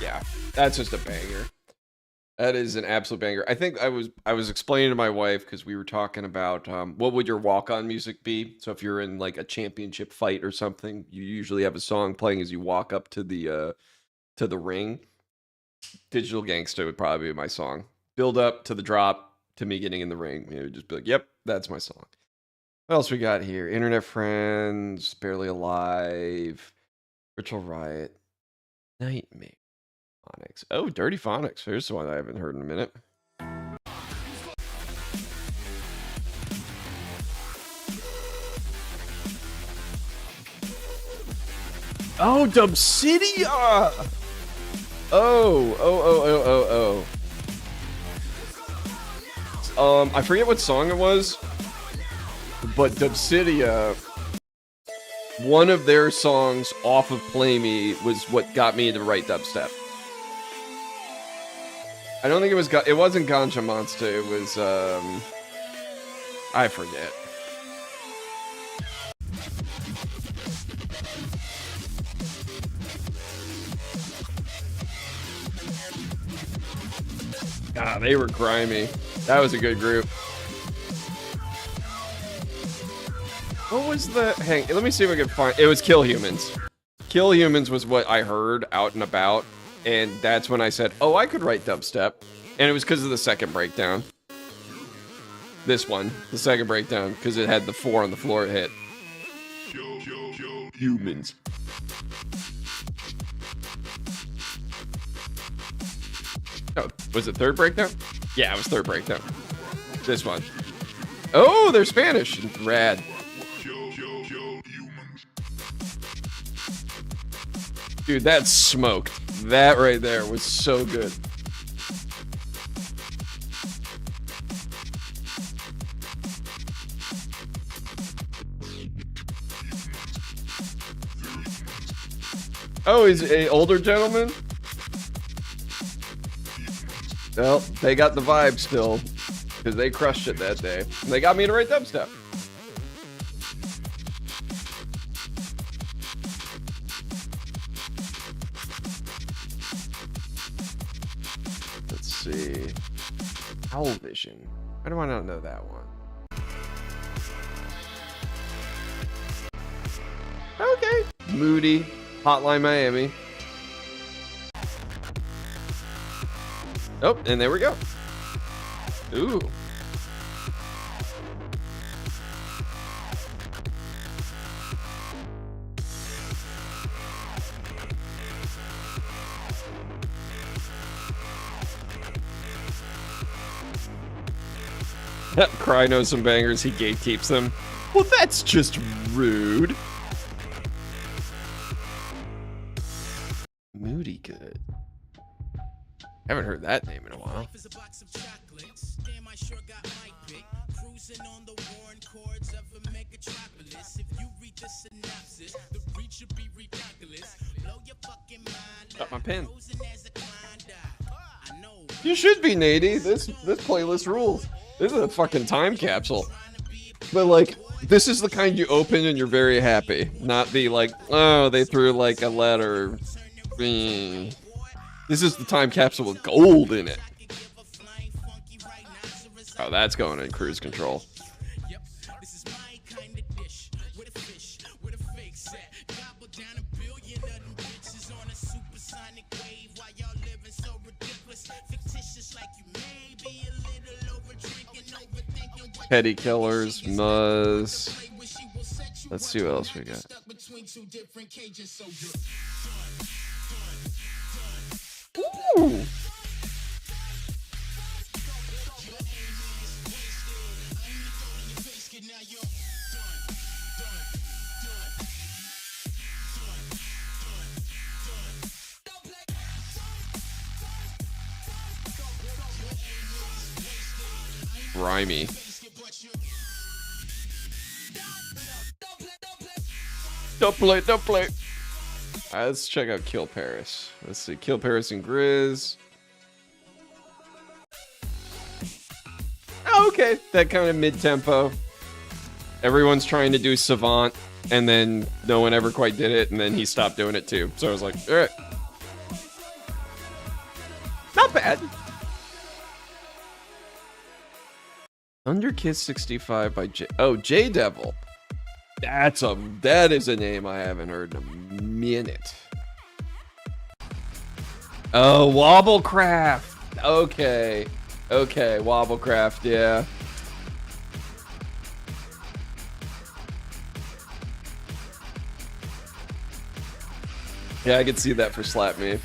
Yeah, that's just a banger. That is an absolute banger. I think I was explaining to my wife, because we were talking about what would your walk-on music be. So if you're in like a championship fight or something, you usually have a song playing as you walk up to the ring. Digital Gangsta would probably be my song. Build up to the drop to me getting in the ring. You know, just be like, yep, that's my song. What else we got here? Internet Friends, Barely Alive, Virtual Riot, Nightmare. Phonics. Oh, Dirty Phonics. Here's one I haven't heard in a minute. Oh, Dubsidia! I forget what song it was, but Dubsidia, one of their songs off of Play Me was what got me into right dubstep. I don't think it wasn't Ganja Monster, it was, I forget. Ah, they were grimy. That was a good group. What was the, let me see if I can find, it was Kill Humans. Kill Humans was what I heard out and about. And that's when I said, oh, I could write dubstep. And it was because of the second breakdown. This one, the second breakdown, because it had the 4 on the floor it hit. humans. Oh, was it third breakdown? Yeah, it was third breakdown. This one. Oh, they're Spanish. Rad. Dude, that's smoked. That right there was so good. Oh, he's an older gentleman? Well, they got the vibe still, because they crushed it that day. And they got me to write dubstep. Let's see. Owl Vision. Why do I not know that one? Okay. Moody. Hotline Miami. Oh, and there we go. Ooh. Cry knows some bangers, he gatekeeps them. Well, that's just rude. Moody good. Haven't heard that name in a while. Got my pen. You should be, Nady. This playlist rules. This is a fucking time capsule. But like, this is the kind you open and you're very happy. Not the like, oh, they threw like a letter. This is the time capsule with gold in it. Oh, that's going in cruise control. Petty Killers, Muzz. Let's see what else we got. Ooh. Grimy. Don't play. Alright, let's check out Kill Paris. Let's see, Kill Paris and Grizz. Oh, okay, that kind of mid-tempo. Everyone's trying to do Savant, and then no one ever quite did it, and then he stopped doing it too. So I was like, alright. Not bad. Under Kiss 65 by J Devil. That is a name I haven't heard in a minute. Oh, Wobblecraft. Okay, Wobblecraft, yeah. Yeah, I could see that for Slap Me.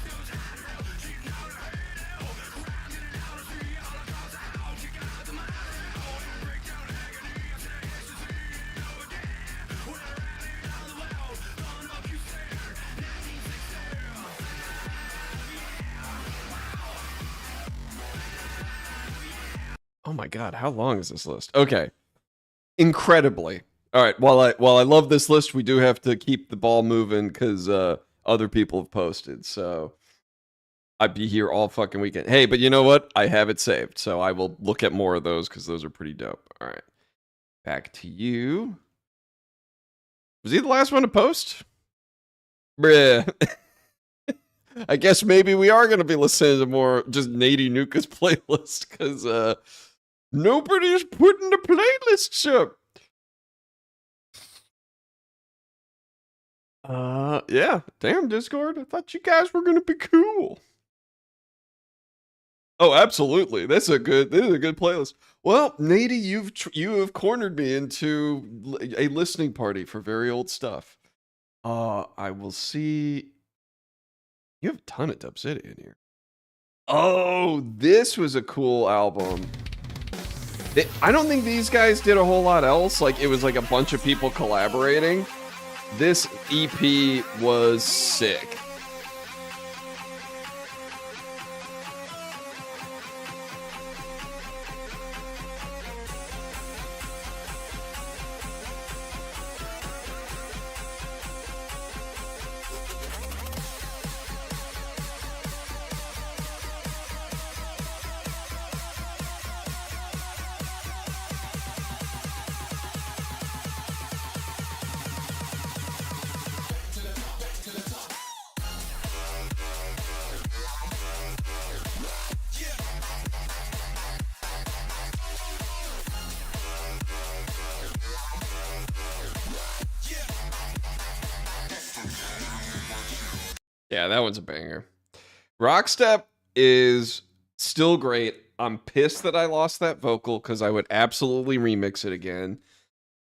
Oh my god, how long is this list? Okay. Incredibly. All right, while I love this list, we do have to keep the ball moving cuz other people have posted. So I'd be here all fucking weekend. Hey, but you know what? I have it saved. So I will look at more of those cuz those are pretty dope. All right. Back to you. Was he the last one to post? Bruh. I guess maybe we are going to be listening to more just Nady Nuka's playlist cuz nobody's putting the playlists up. Yeah. Damn, Discord. I thought you guys were gonna be cool. Oh, absolutely. This is a good playlist. Well, Nady, you have cornered me into a listening party for very old stuff. I will see. You have a ton of Dub City in here. Oh, this was a cool album. I don't think these guys did a whole lot else. Like, it was like a bunch of people collaborating. This EP was sick. Yeah, that one's a banger. Rockstep is still great. I'm pissed that I lost that vocal because I would absolutely remix it again.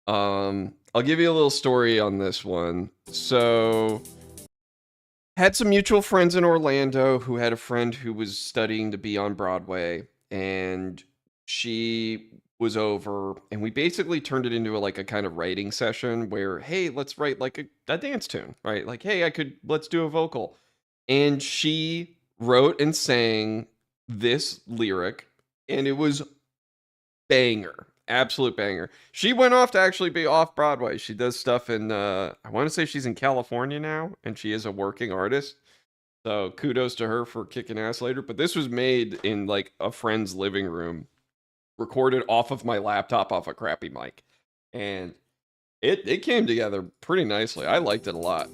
I'll give you a little story on this one. So, had some mutual friends in Orlando who had a friend who was studying to be on Broadway, and she was over, and we basically turned it into like a kind of writing session where, hey, let's write like a dance tune, right? Like, hey, let's do a vocal. And she wrote and sang this lyric, and it was banger, absolute banger. She went off to actually be off Broadway. She does stuff in I want to say she's in California now, and she is a working artist. So kudos to her for kicking ass later. But this was made in like a friend's living room, recorded off of my laptop off a crappy mic, and it came together pretty nicely. I liked it a lot.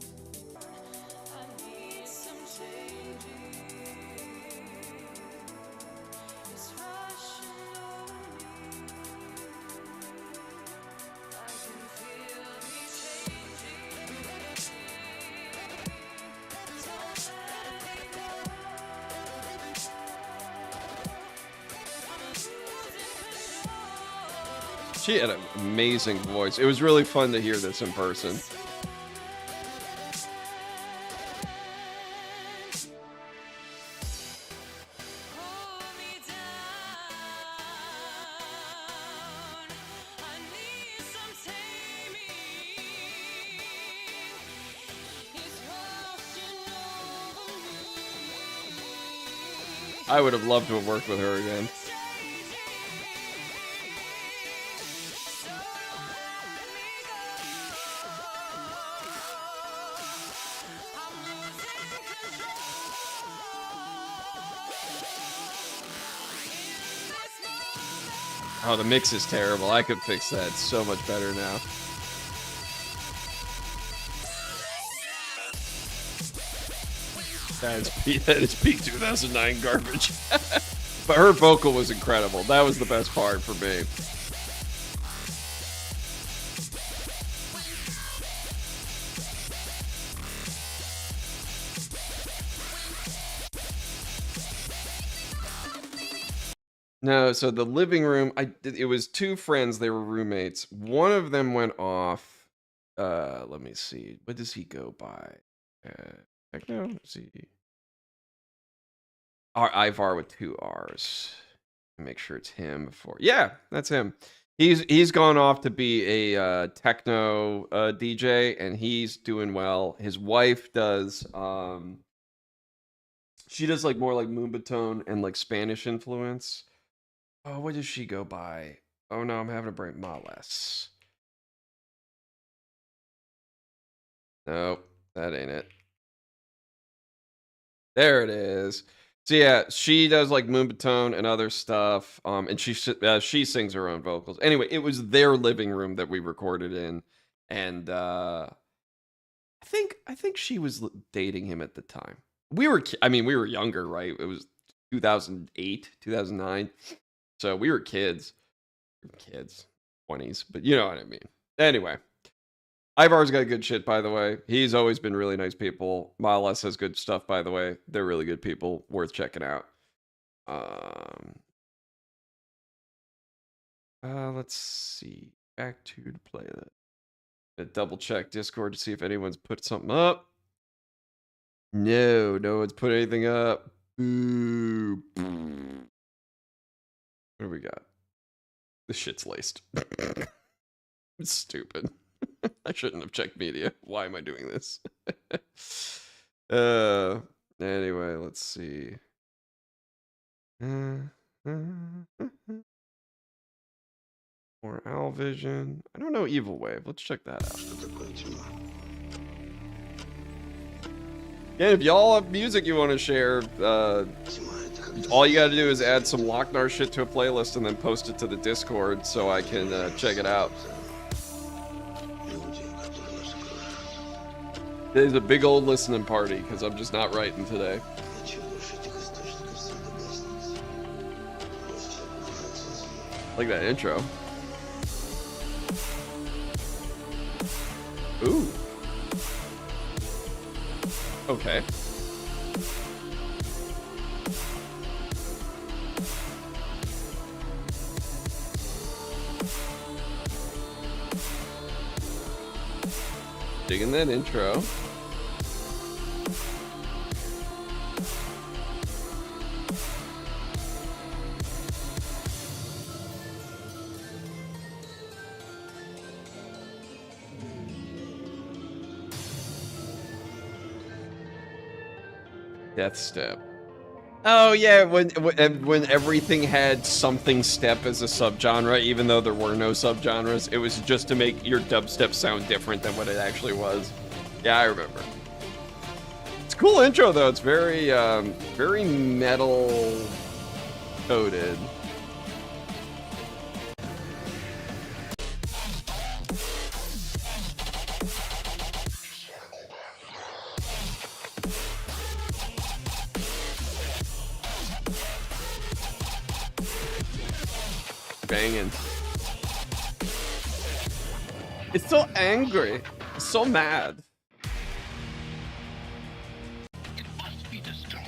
She had an amazing voice. It was really fun to hear this in person. I would have loved to have worked with her again. Oh, the mix is terrible. I could fix that so much better now. That is peak 2009 garbage. But her vocal was incredible. That was the best part for me. No, so the living room, it was two friends, they were roommates. One of them went off. Let me see. What does he go by? Techno? Let's see. Ivar with two R's. Make sure it's him before. Yeah, that's him. He's gone off to be a techno DJ, and he's doing well. His wife does she does like more like Moonbatone and like Spanish influence. Oh, what does she go by? Oh no, I'm having a brain. Males. Nope, that ain't it. There it is. So yeah, she does like Moonbatone and other stuff. And she sings her own vocals. Anyway, it was their living room that we recorded in, and I think she was dating him at the time. We were younger, right? It was 2008, 2009. So we were kids. 20s, but you know what I mean. Anyway, Ivar's got good shit, by the way. He's always been really nice people. Miles has good stuff, by the way. They're really good people, worth checking out. Let's see. Back to play that. Double check Discord to see if anyone's put something up. No, no one's put anything up. Boo. What do we got? This shit's laced. It's stupid. I shouldn't have checked media. Why am I doing this? Anyway, let's see. Or Owl Vision. I don't know Evil Wave. Let's check that out. Yeah, if y'all have music you want to share, all you gotta do is add some Locknar shit to a playlist and then post it to the Discord so I can check it out. Today's a big old listening party because I'm just not writing today. Like that intro. Ooh. Okay. Digging that intro. Death Step. Oh yeah, when everything had something step as a subgenre, even though there were no subgenres, it was just to make your dubstep sound different than what it actually was. Yeah, I remember. It's a cool intro though. It's very very metal coded. Banging. It's so angry. It's so mad. It must be destroyed.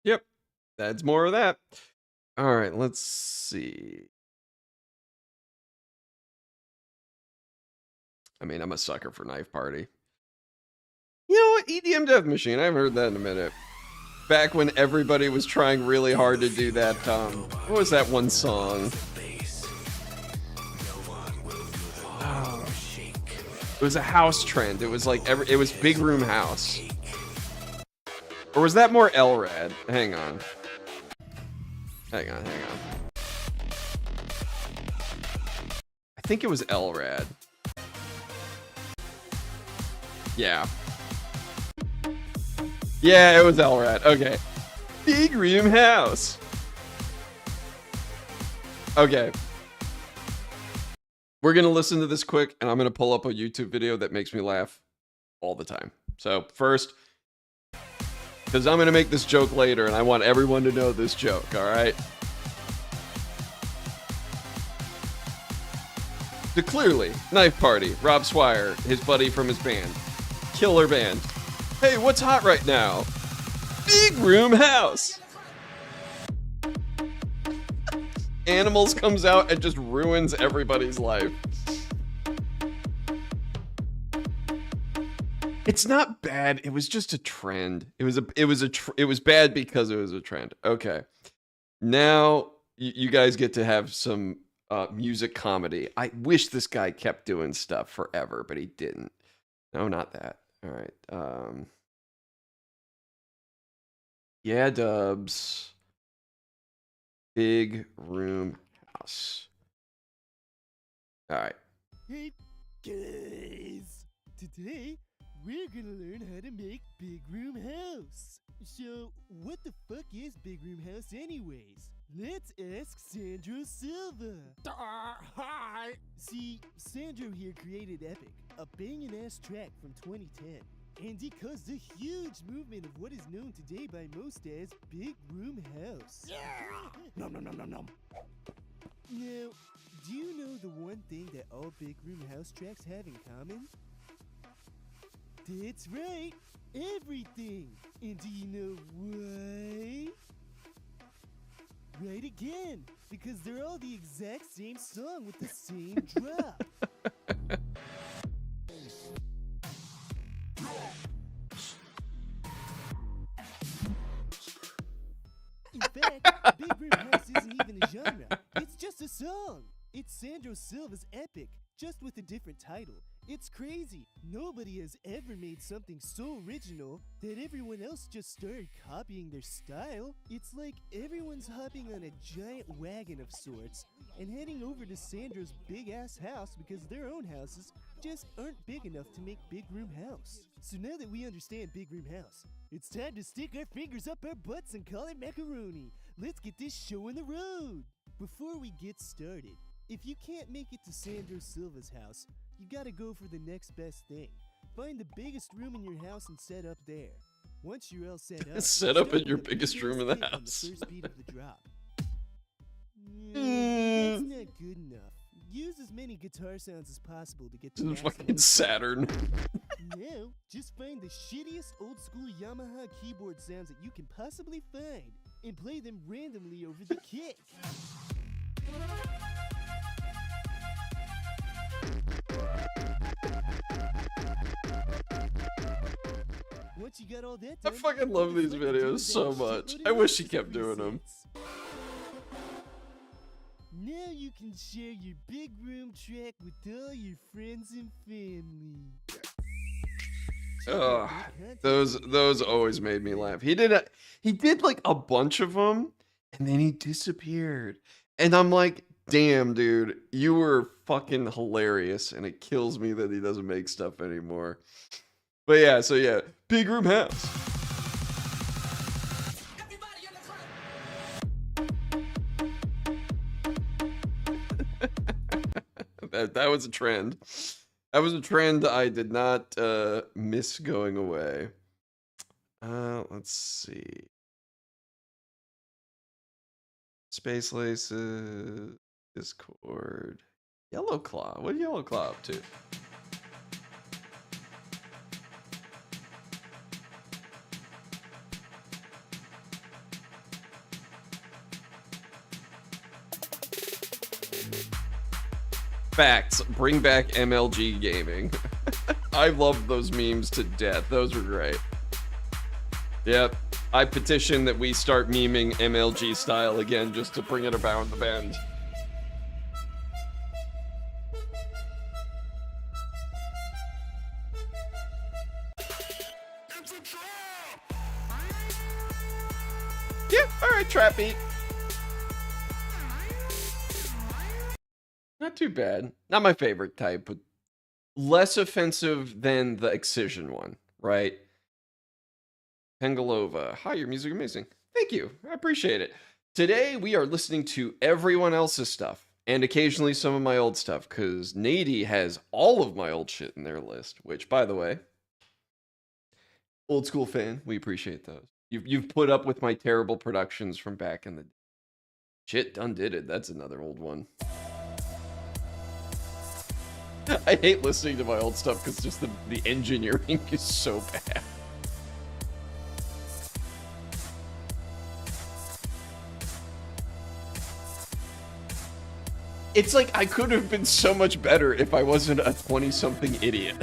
Yep. That's more of that. All right, let's see. I mean, I'm a sucker for Knife Party. You know what? EDM Death Machine. I haven't heard that in a minute. Back when everybody was trying really hard to do that, what was that one song? Oh. It was a house trend. It was like it was Big Room House. Or was that more LRAD? Hang on. Hang on. I think it was LRAD. Yeah. Yeah, it was LRAD. Okay. Big Room House. Okay. We're going to listen to this quick, and I'm going to pull up a YouTube video that makes me laugh all the time. So, first, because I'm going to make this joke later, and I want everyone to know this joke, all right? So clearly, Knife Party, Rob Swire, his buddy from his band. Killer band. Hey, what's hot right now? Big Room House. Animals comes out and just ruins everybody's life. It's not bad. It was just a trend. It was bad because it was a trend. Okay. Now you guys get to have some music comedy. I wish this guy kept doing stuff forever, but he didn't. No, not that. All right. Yeah, Dubs. Big Room House. All right. Hey guys! Today we're gonna learn how to make Big Room House. So, what the fuck is Big Room House anyways? Let's ask Sandro Silva. Hi! See, Sandro here created Epic, a bangin' ass track from 2010. And it caused a huge movement of what is known today by most as Big Room House. Yeah! Nom nom nom nom nom. Now, do you know the one thing that all Big Room House tracks have in common? That's right, everything. And do you know why? Right again, because they're all the exact same song with the same drop. In fact, Big Room House isn't even a genre. It's just a song. It's Sandro Silva's epic, just with a different title. It's crazy. Nobody has ever made something so original that everyone else just started copying their style. It's like everyone's hopping on a giant wagon of sorts and heading over to Sandro's big-ass house because their own houses just aren't big enough to make Big Room House. So now that we understand Big Room House, it's time to stick our fingers up our butts and call it macaroni. Let's get this show on the road. Before we get started, if you can't make it to Sandro Silva's house, you gotta go for the next best thing. Find the biggest room in your house and set up there. Once you're all set up, Set up start in your with the biggest room in the first hit on house. the first beat of the drop. That's not good enough. Use as many guitar sounds as possible to get the This is maximum fucking effect. Saturn. Now, just find the shittiest old school Yamaha keyboard sounds that you can possibly find and play them randomly over the kick. Once you got all that I done, fucking love you these can flip videos into so that much. shitload I of wish he notes kept and doing them. presets. Now you can share your big room track with all your friends and family. Check out Ugh, that content those always made me laugh. He did like a bunch of them, and then he disappeared. And I'm like, damn, dude, you were fucking hilarious, and it kills me that he doesn't make stuff anymore. But yeah, so yeah, Big Room House. That was a trend. That was a trend I did not miss going away. Let's see. Space Laces, Discord, Yellow Claw. What Yellow Claw up to? Facts. Bring back MLG gaming. I love those memes to death. Those were great. Yep. I petition that we start memeing MLG style again just to bring it around the bend. Yeah, alright, trap beat. Not too bad. Not my favorite type, but less offensive than the Excision one, right? Pengalova. Hi, your music amazing. Thank you. I appreciate it. Today we are listening to everyone else's stuff and occasionally some of my old stuff because Nady has all of my old shit in their list, which, by the way, old school fan, we appreciate those. You've put up with my terrible productions from back in the shit. Done did it. That's another old one. I hate listening to my old stuff because just the engineering is so bad. It's like I could have been so much better if I wasn't a 20-something idiot.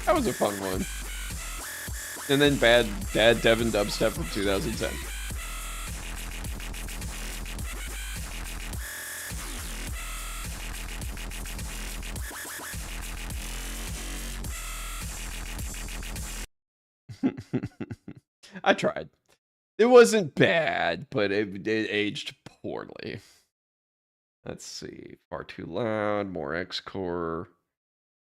That was a fun one. And then bad Devin dubstep from 2010. I tried. It wasn't bad, but it aged poorly. Let's see. Far too loud, more X-Core.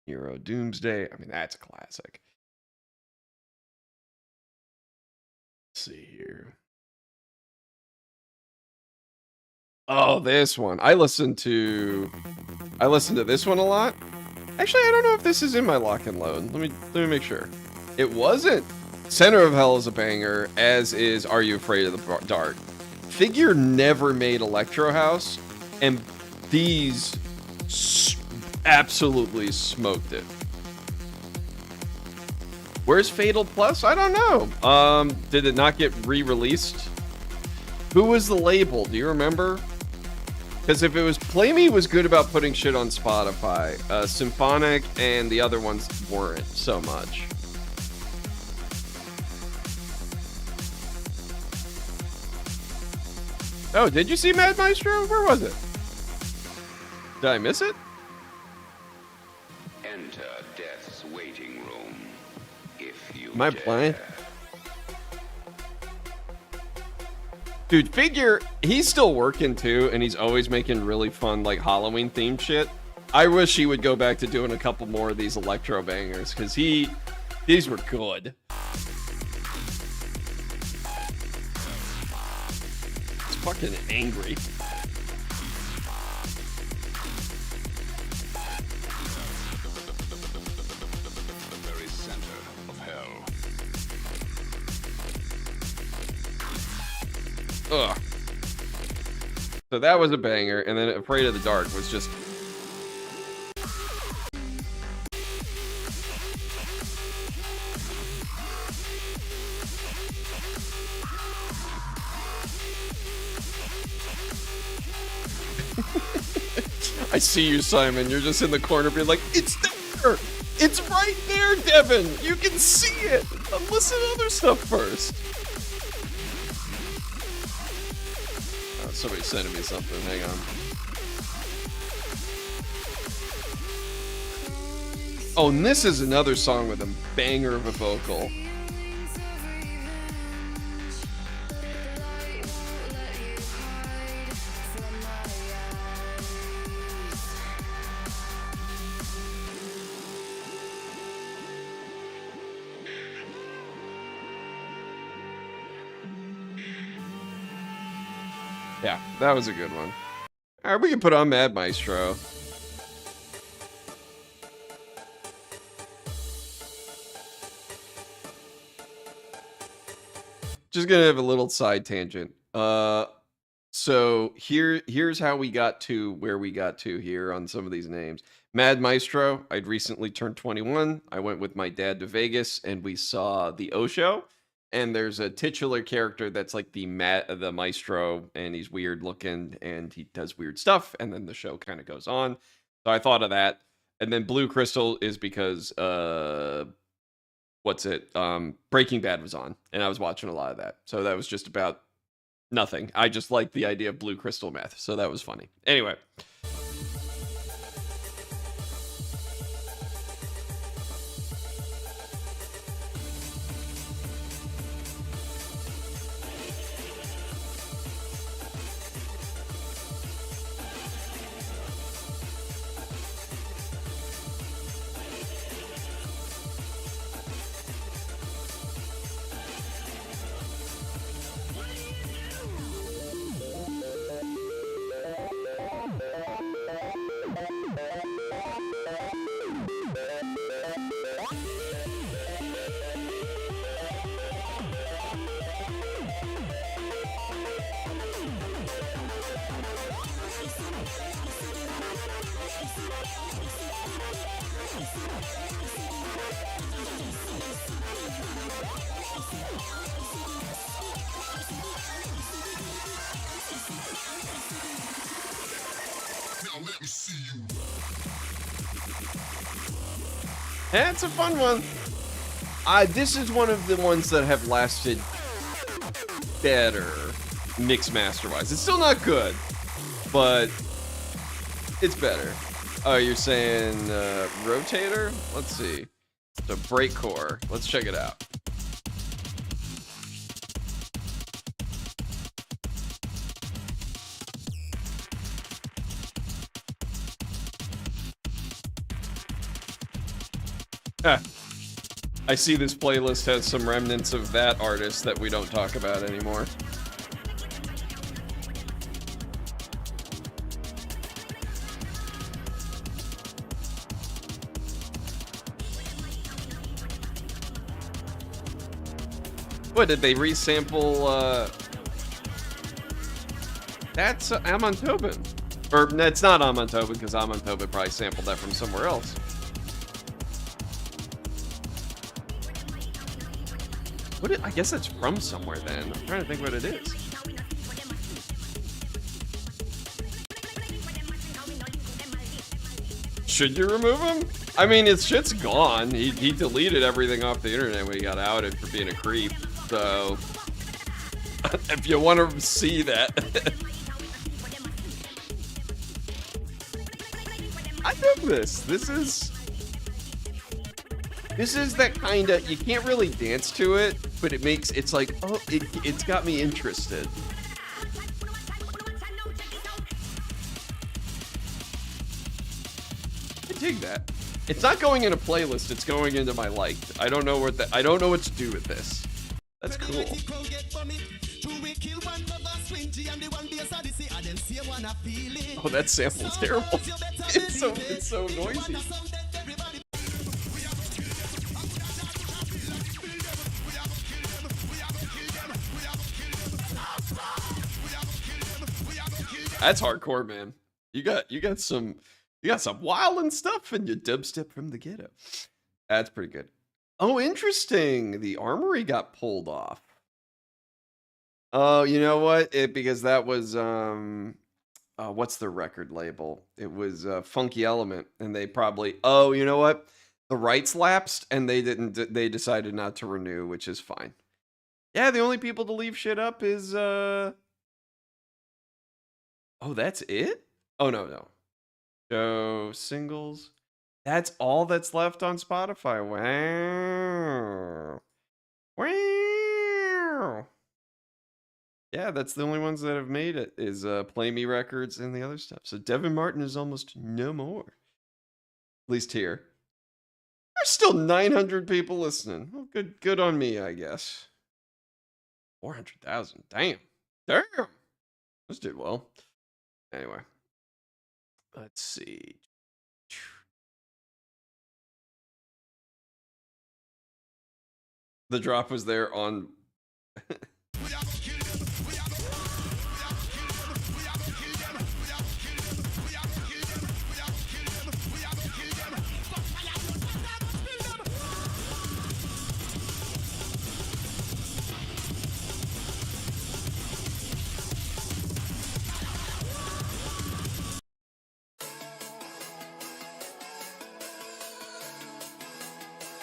Hero Doomsday. I mean, that's a classic. Let's see here. Oh, this one. I listened to this one a lot. Actually, I don't know if this is in my lock and load. Let me make sure. It wasn't. Center of Hell is a banger, as is Are You Afraid of the Dark. Figure never made Electro House, and these absolutely smoked it. Where's Fatal Plus? I don't know. Did it not get re-released? Who was the label? Do you remember? Because if it was Play Me was good about putting shit on Spotify. Symphonic and the other ones weren't so much. Oh, did you see Mad Maestro? Where was it? Did I miss it? Enter death's waiting room, if you Am I blind? Dude, Figure, he's still working too, and he's always making really fun, like, Halloween themed shit. I wish he would go back to doing a couple more of these electro bangers, because these were good. It's fucking angry. the very center of hell. Ugh. So that was a banger, and then Afraid of the Dark was just... I see you, Simon. You're just in the corner being like, it's there! It's right there, Devin! You can see it! Listen to other stuff first. Oh, somebody's sending me something. Hang on. Oh, and this is another song with a banger of a vocal. Yeah, that was a good one. All right, we can put on Mad Maestro. Just gonna have a little side tangent. So here's how we got to where we got to here on some of these names. Mad Maestro, I'd recently turned 21. I went with my dad to Vegas and we saw the O Show. And there's a titular character that's like the maestro, and he's weird looking and he does weird stuff, and then the show kind of goes on. So I thought of that. And then Blue Crystal is because Breaking Bad was on, and I was watching a lot of that. So that was just about nothing. I just liked the idea of blue crystal meth, so that was funny. Anyway. That's a fun one. This is one of the ones that have lasted better mix master wise. It's still not good, but it's better. Oh, you're saying rotator? Let's see. The brake core. Let's check it out. I see this playlist has some remnants of that artist that we don't talk about anymore. What, did they resample, that's Amon Tobin. Or, no, it's not Amon Tobin, because Amon Tobin probably sampled that from somewhere else. I guess it's from somewhere then. I'm trying to think what it is. Should you remove him? I mean, his shit's gone. He deleted everything off the internet when he got outed for being a creep. So, if you want to see that. I dig this. This is that kind of, you can't really dance to it, but it's like, oh, it's got me interested. I dig that. It's not going in a playlist, it's going into my liked. I don't know what to do with this. That's cool. Oh, that sample's terrible. It's so noisy. That's hardcore, man. You got some wildin' stuff in your dubstep from the ghetto. That's pretty good. Oh, interesting. The armory got pulled off. Oh, you know what? Because that was what's the record label? It was Funky Element, and they probably, oh, you know what? The rights lapsed, and they decided not to renew, which is fine. Yeah, the only people to leave shit up is oh, that's it? Oh, no. Show singles. That's all that's left on Spotify. Wow. Wow. Yeah, that's the only ones that have made it, is Play Me Records and the other stuff. So Devin Martin is almost no more. At least here. There's still 900 people listening. Well, good on me, I guess. 400,000. Damn. This did well. Anyway. Let's see. The drop was there on...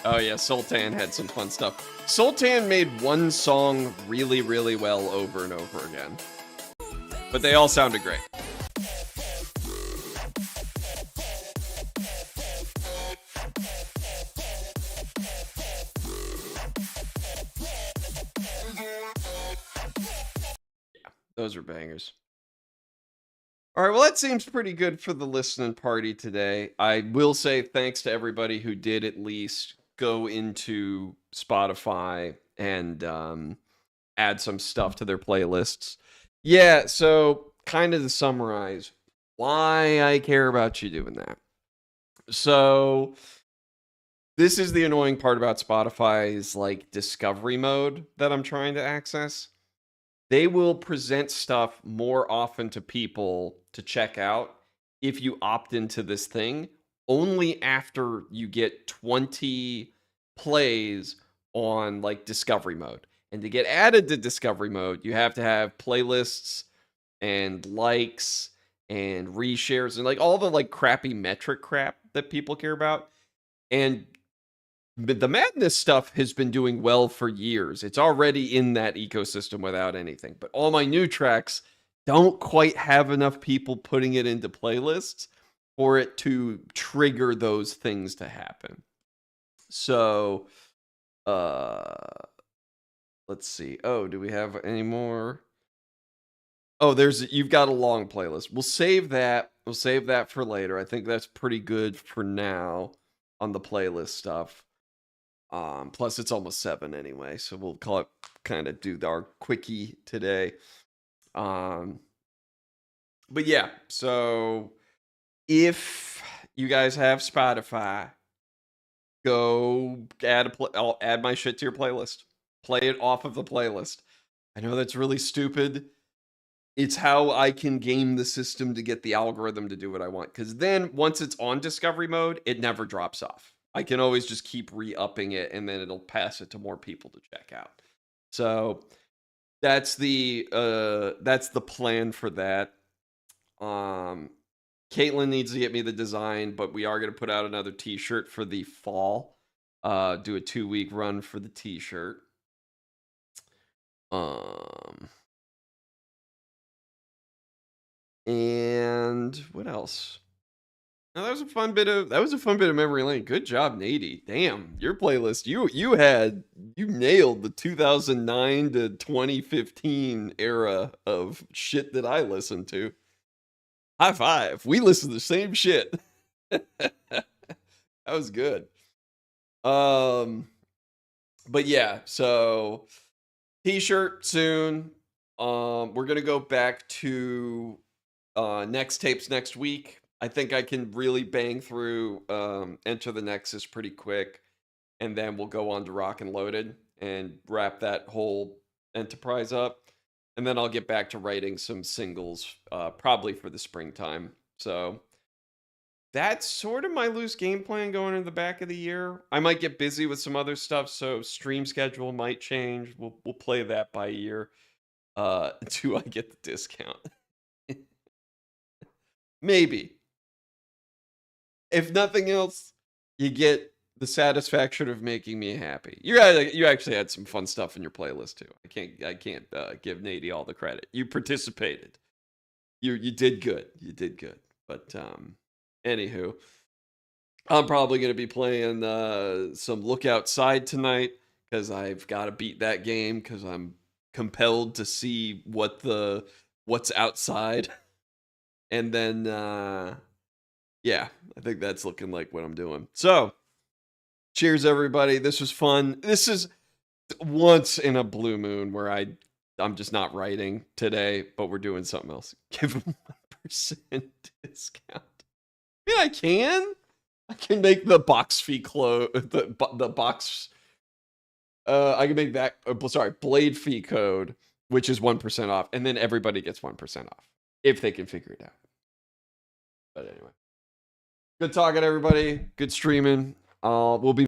Oh yeah, Sultan had some fun stuff. Sultan made one song really, really well over and over again. But they all sounded great. Yeah, those are bangers. All right, well, that seems pretty good for the listening party today. I will say thanks to everybody who did at least go into Spotify and add some stuff to their playlists. Yeah, so kind of to summarize why I care about you doing that. So this is the annoying part about Spotify's like discovery mode that I'm trying to access. They will present stuff more often to people to check out if you opt into this thing only after you get 20 plays on like discovery mode. And to get added to discovery mode, you have to have playlists and likes and reshares and like all the like crappy metric crap that people care about. And the Madness stuff has been doing well for years. It's already in that ecosystem without anything. But all my new tracks don't quite have enough people putting it into playlists for it to trigger those things to happen. So, let's see. Oh, do we have any more? Oh, you've got a long playlist. We'll save that. We'll save that for later. I think that's pretty good for now. on the playlist stuff. Plus it's almost 7 anyway, so we'll call it kind of do our quickie today. But yeah, so if you guys have Spotify, go I'll add my shit to your playlist. Play it off of the playlist. I know that's really stupid. It's how I can game the system to get the algorithm to do what I want. Because then once it's on discovery mode, it never drops off. I can always just keep re-upping it, and then it'll pass it to more people to check out. So that's the plan for that. Caitlin needs to get me the design, but we are going to put out another t-shirt for the fall. Do a 2-week run for the t-shirt. And what else? Now, that was a fun bit of memory lane. Good job, Nady. Damn, your playlist. You nailed the 2009 to 2015 era of shit that I listened to. High five. We listen to the same shit. That was good. But yeah, so t-shirt soon. We're gonna go back to next tapes next week. I think I can really bang through Enter the Nexus pretty quick, and then we'll go on to Rock and Loaded and wrap that whole enterprise up. And then I'll get back to writing some singles, probably for the springtime. So that's sort of my loose game plan going into the back of the year. I might get busy with some other stuff, so stream schedule might change. We'll play that by ear. Do I get the discount? Maybe. If nothing else, you get the satisfaction of making me happy. You actually had some fun stuff in your playlist too. I can't give Nady all the credit. You participated. You did good. You did good. But anywho, I'm probably gonna be playing some Look Outside tonight because I've got to beat that game because I'm compelled to see what's outside. And then yeah, I think that's looking like what I'm doing. So, cheers everybody. This was fun. This is once in a blue moon where I'm just not writing today, but we're doing something else. Give them 1% discount. Yeah, I can. I can make the box fee the box I can make that blade fee code, which is 1% off, and then everybody gets 1% off if they can figure it out. But anyway. Good talking, everybody. Good streaming. We'll be